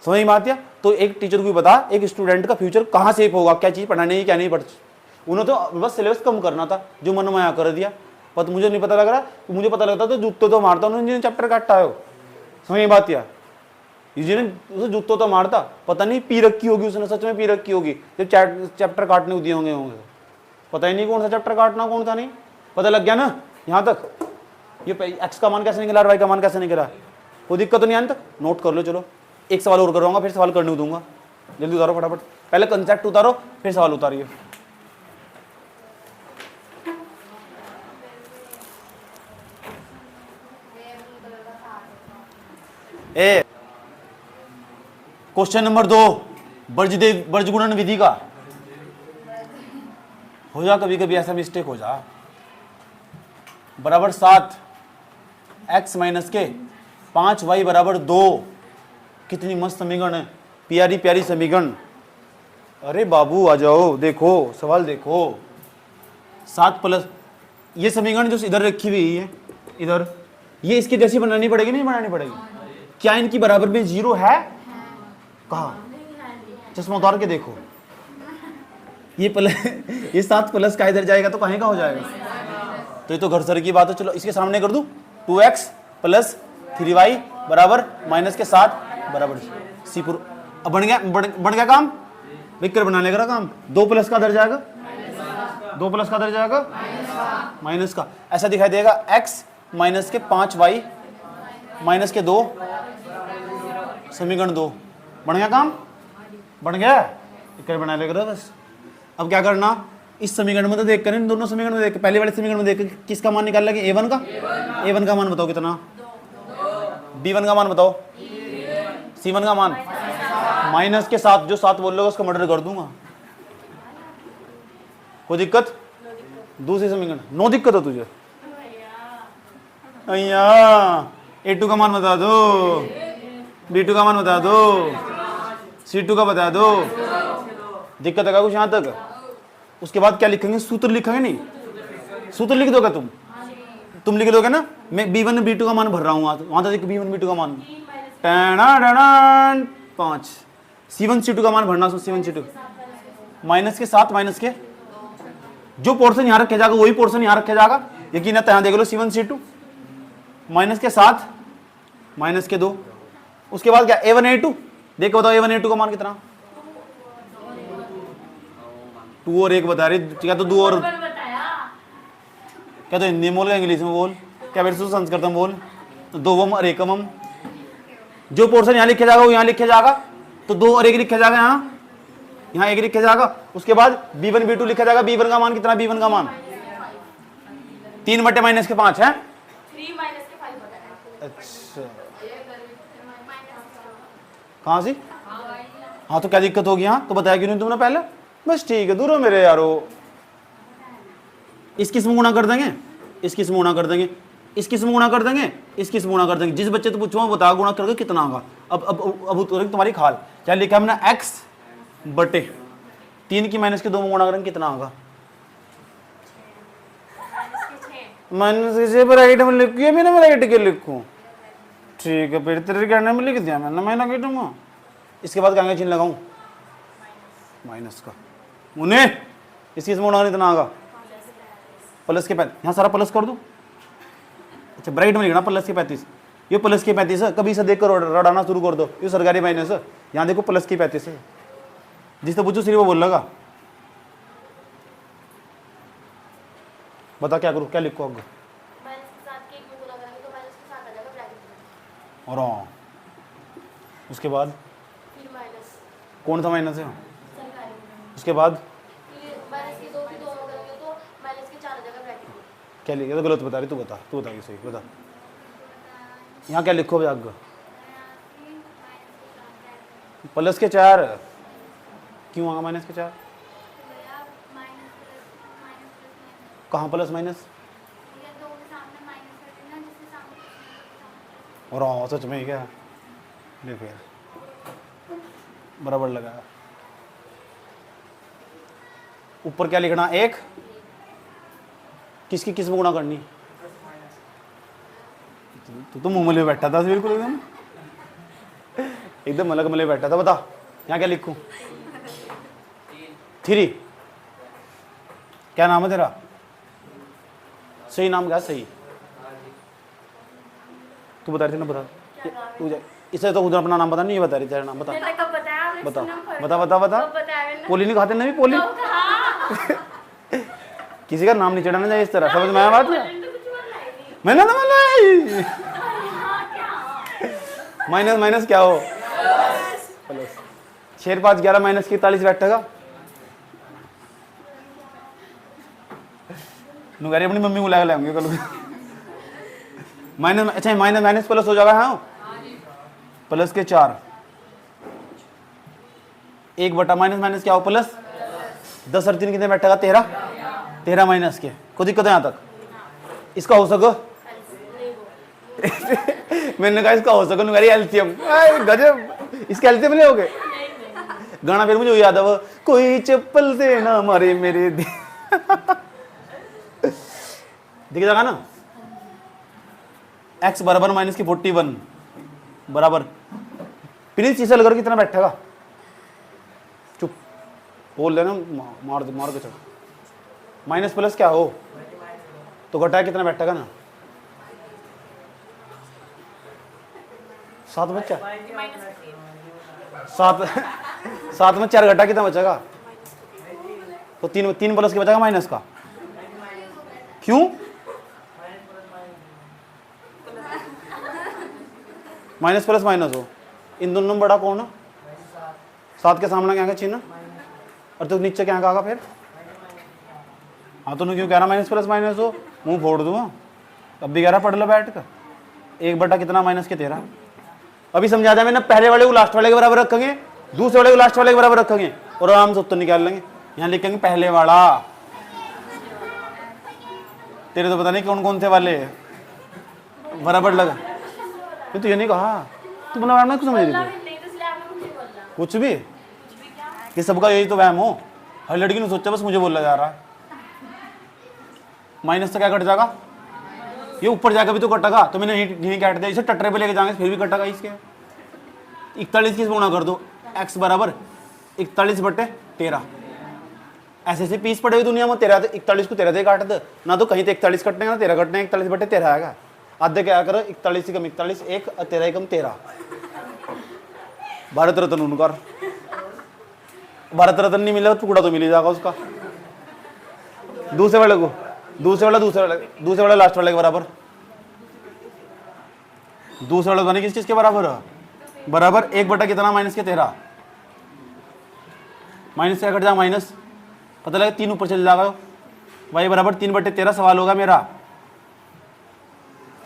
समझ बात या, तो एक टीचर को बता एक स्टूडेंट का फ्यूचर कहाँ सेफ होगा, क्या चीज़ पढ़ानी है क्या नहीं पढ़, उन्हें तो बस सिलेबस कम करना था, जो मन में आया कर दिया। पर मुझे नहीं पता लग रहा, मुझे पता लगता तो जूतों तो मारता, उन्होंने चैप्टर काटता है। समझ बात या, उसे जूतों तो मारता, पता नहीं पी रखी होगी उसने, सच में पी रखी होगी जब चैप्टर काटने दिए होंगे पता ही नहीं कौन सा चैप्टर काटना कौन था, नहीं पता लग गया ना यहाँ तक। ये एक्स का मान कैसे निकला, वाई का मान कैसे निकला, कोई दिक्कत तो नहीं आने तक, नोट कर लो। चलो एक सवाल और करवाऊंगा, फिर सवाल करने दूंगा, जल्दी उतारो फटाफट, पहले कंसेप्ट उतारो फिर सवाल उतारिए। क्वेश्चन नंबर 2 बर्ज गुणन विधि का हो जा, कभी कभी ऐसा मिस्टेक हो जा, बराबर 7 x माइनस के 5y बराबर 2। कितनी मस्त समीकरण है, प्यारी प्यारी समीकरण। अरे बाबू आ जाओ, देखो सवाल देखो, 7 प्लस ये समीकरण जो इधर रखी हुई है, इधर ये इसकी जैसी बनानी पड़ेगी नहीं बनानी पड़ेगी, क्या इनकी बराबर में 0 है, कहा चश्मा उतार के देखो, ये प्लस ये 7 प्लस का इधर जाएगा तो कहीं का हो जाएगा। तो ये तो घर सर की बात है। चलो इसके सामने कर दूं 2x प्लस 3y बराबर माइनस के 7 बराबर सी पूरा। अब बन गया काम। विक्र बना लेगा काम। 2 प्लस का इधर जाएगा, 2 प्लस का इधर जाएगा माइनस का, ऐसा दिखाई देगा x माइनस के 5y माइनस के 2 समीकरण 2। बन गया काम, बन गया। विक्र बना लेगा बस। अब क्या करना, इस समीकरण में तो देख कर, इन दोनों समीकरण में देख, पहले वाले समीकरण में देख किसका मान निकाल लगे, a1 का। a1 का मान बताओ कितना, b1 का मान बताओ, c1 का मान माइनस के 7, जो 7 बोल रहे हो उसका मर्डर कर दूंगा। कोई दिक्कत? दूसरी समीकरण, नो दिक्कत हो तुझे? अय्या a2 का मान बता दो, b2 का मान बता दो, c2 का बता दो। दिक्कत है कुछ यहाँ तक? उसके बाद क्या लिखेंगे, सूत्र लिखेंगे। नहीं, सूत्र लिख दोगे तुम लिख दोगे ना। मैं b1 b2 का मान भर रहा हूँ वहां तक b1 b2 का मान 5, c1 c2 का मान भरना। c1 c2 माइनस के 7 माइनस के, जो पोर्शन यहाँ रखा जाएगा वही पोर्शन यहाँ रखा जाएगा। यकीन है, यहाँ देख लो c1 c2 माइनस के 7 माइनस के 2। उसके बाद क्या a1 a2, देखो बताओ a1 a2 का मान कितना, 2 और 1 बता रही। क्या तो 2 और क्या तो हिंदी में बोल, इंग्लिश में बोल, क्या मेरे से संस्कृत में बोल। 2 और 1 जो पोर्शन यहाँ लिखा जाएगा वो यहाँ लिखा जाएगा। तो 2 और 1 लिखा जाएगा, यहाँ 1 लिखा जाएगा। उसके बाद b1 b2 लिखा जाएगा। b1 का मान कितना, b1 का मान 3 बटे माइनस के 5 है। 3 माइनस के 5 बताया। अच्छा, कहाँ से? हाँ तो क्या दिक्कत होगी, यहाँ तो बताया क्यों नहीं तुमने पहले? बस ठीक है, दूर हो मेरे यारो। इसकी इसमें गुणा कर देंगे, इसकी इसमें गुणा कर देंगे, इसकी इसमें गुणा कर देंगे, इसकी इसमें गुणा कर देंगे। जिस बच्चे तो पूछो बता गुणा करके कितना होगा। अब तुम्हारी खाल क्या लिखा हमने, x बटे 3 की माइनस के 2 में गुणा करेंगे कितना होगा, माइनस के 6 ब्रैकेट में लिखिए, मैंने ब्रैकेट के लिखूं। ठीक है, फिर तेरे कहने में लिख दिया मैंने, मैं ना कहूँगा। इसके बाद क्या चिन्ह लगाऊं, माइनस का। मुन्ने इसकी इसमें गुणा कितना होगा, प्लस के 35। यहाँ सारा प्लस कर दो। अच्छा, ब्राइट में लिखना प्लस के 35। ये प्लस के 35 है, कभी इसे देखकर रड़ाना शुरू कर दो। ये सरकारी माइनस है, यहाँ देखो प्लस की 35 है। जिससे पूछो सिर्फ वो बोल लगा। बता क्या करूँ, क्या लिखो आगे। और उसके बाद कौन सा माइनस है, उसके बाद क्या लिखे, तो गलत बता रही, तू बता सही बता। यहाँ क्या लिखो आगे, प्लस के 4। क्यों आगा माइनस के 4? कहाँ प्लस माइनस? और सच में क्या देखो यार, बराबर लगा। ऊपर क्या लिखना, 1 किसकी किस में गुणा करनी। तू तो मुंह में बैठा था बिल्कुल एकदम अलग मले बैठा था। बता यहाँ क्या लिखूं, 3। क्या नाम है तेरा, सही नाम क्या, सही तू बता रही थी ना, बता तू जा। इसे तो उधर अपना नाम बता, नहीं बता रही तेरा नाम। बता बता बता बता बता। पोली नहीं खाते ना, भी पोली किसी का नाम नहीं चढ़ाना चाहिए इस तरह, समझ में आया बात है? मैंने तो माइनस माइनस क्या हो, प्लस 6 5 11 माइनस 41 बैठेगा। नुगारी अपनी मम्मी बुला के लाएंगे कल। माइनस, अच्छा माइनस माइनस प्लस हो जाएगा। हाँ, प्लस के 4, 1 बटा माइनस माइनस क्या हो, प्लस। 10 और 3 कितने बैठेगा, 13 माइनस के। कोई दिक्कत है यहाँ तक? इसका हो सको मैंने कहा इसका हो सको, नुगारी एल्सियम गजब, इसका एल्सियम ले हो गए। गाना फिर मुझे याद है वो, कोई चप्पल से ना मारे मेरे दिख जाएगा ना। x बराबर माइनस की 41 बराबर प्रिंस इसे लगकर कितना बैठेगा, बोल देना, मार मार के चल। माइनस प्लस क्या हो तो घटा कितना बैठेगा ना, 7 बच्चा, माइनस का 3 सात में 4 घटा कितना बचेगा, तो 3 प्लस के बचेगा माइनस का। क्यों? माइनस प्लस माइनस हो, इन दोनों में बड़ा कौन है? 7 के सामने क्या है चिन्ह, और तो नीचे क्या कहा फिर? हाँ तो क्यों कह रहा माइनस प्लस माइनस हो, मुंह फोड़ दूंगा। अब भी कह रहा पढ़ लो बैठ कर, 1 बटा कितना माइनस के 13। अभी समझा दिया मैंने, पहले वाले को लास्ट वाले के बराबर रखेंगे, दूसरे वाले को लास्ट वाले के बराबर रखेंगे और आराम से उत्तर निकाल लेंगे। यहाँ लिखेंगे पहले वाला, तेरे तो पता नहीं कौन कौन से वाले बराबर लगा। तो ये नहीं कहा तू बना मैडम कुछ समझ रही थी नहीं तो इसलिए आपने मुझे बोला कुछ भी क्या कि सबका यही तो वहम हो, हर लड़की ने सोचा बस मुझे बोला जा रहा है। माइनस से क्या कट जाएगा, ये ऊपर जाकर भी तो कटेगा, तो मैंने यहीं काट दिया। इसे टटरे पे लेके जाएंगे फिर भी कटेगा। इसके 41 किस गुणा कर दो, x बराबर 41 बटे 13। ऐसे ऐसे पीस पड़े हुई दुनिया में, 13 41 को 13 से काट दे ना, तो कहीं तो 41 कटने ना 13 कटने, 41 बटे 13 आएगा। आधे क्या करो, 41 कम 41 1 और 13 कम 13। भारत रत्न उनका, भारत रत्न नहीं मिलेगा टुकड़ा तो मिल ही जाएगा उसका। दूसरे वाले को, दूसरे वाला लास्ट वाले के बराबर, दूसरे वाला बने किस चीज के बराबर है, बराबर 1 बटा कितना माइनस के 13। माइनस क्या कट जाएगा माइनस, पता लगा 3 ऊपर चल जाएगा, y बराबर 3 बटे 13 सवाल होगा मेरा।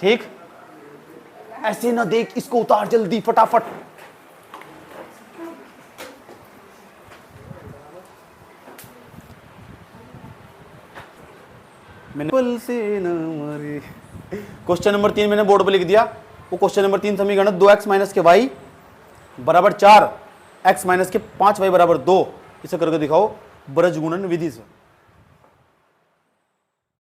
ठीक, ऐसे ना देख, इसको उतार जल्दी फटाफट। मैंने पल से न मरे। क्वेश्चन नंबर 3 मैंने बोर्ड पे लिख दिया। वो क्वेश्चन नंबर 3 समीकरण 2x माइनस के y बराबर 4, x माइनस के 5y बराबर 2, इसे करके दिखाओ ब्रज गुणन विधि से।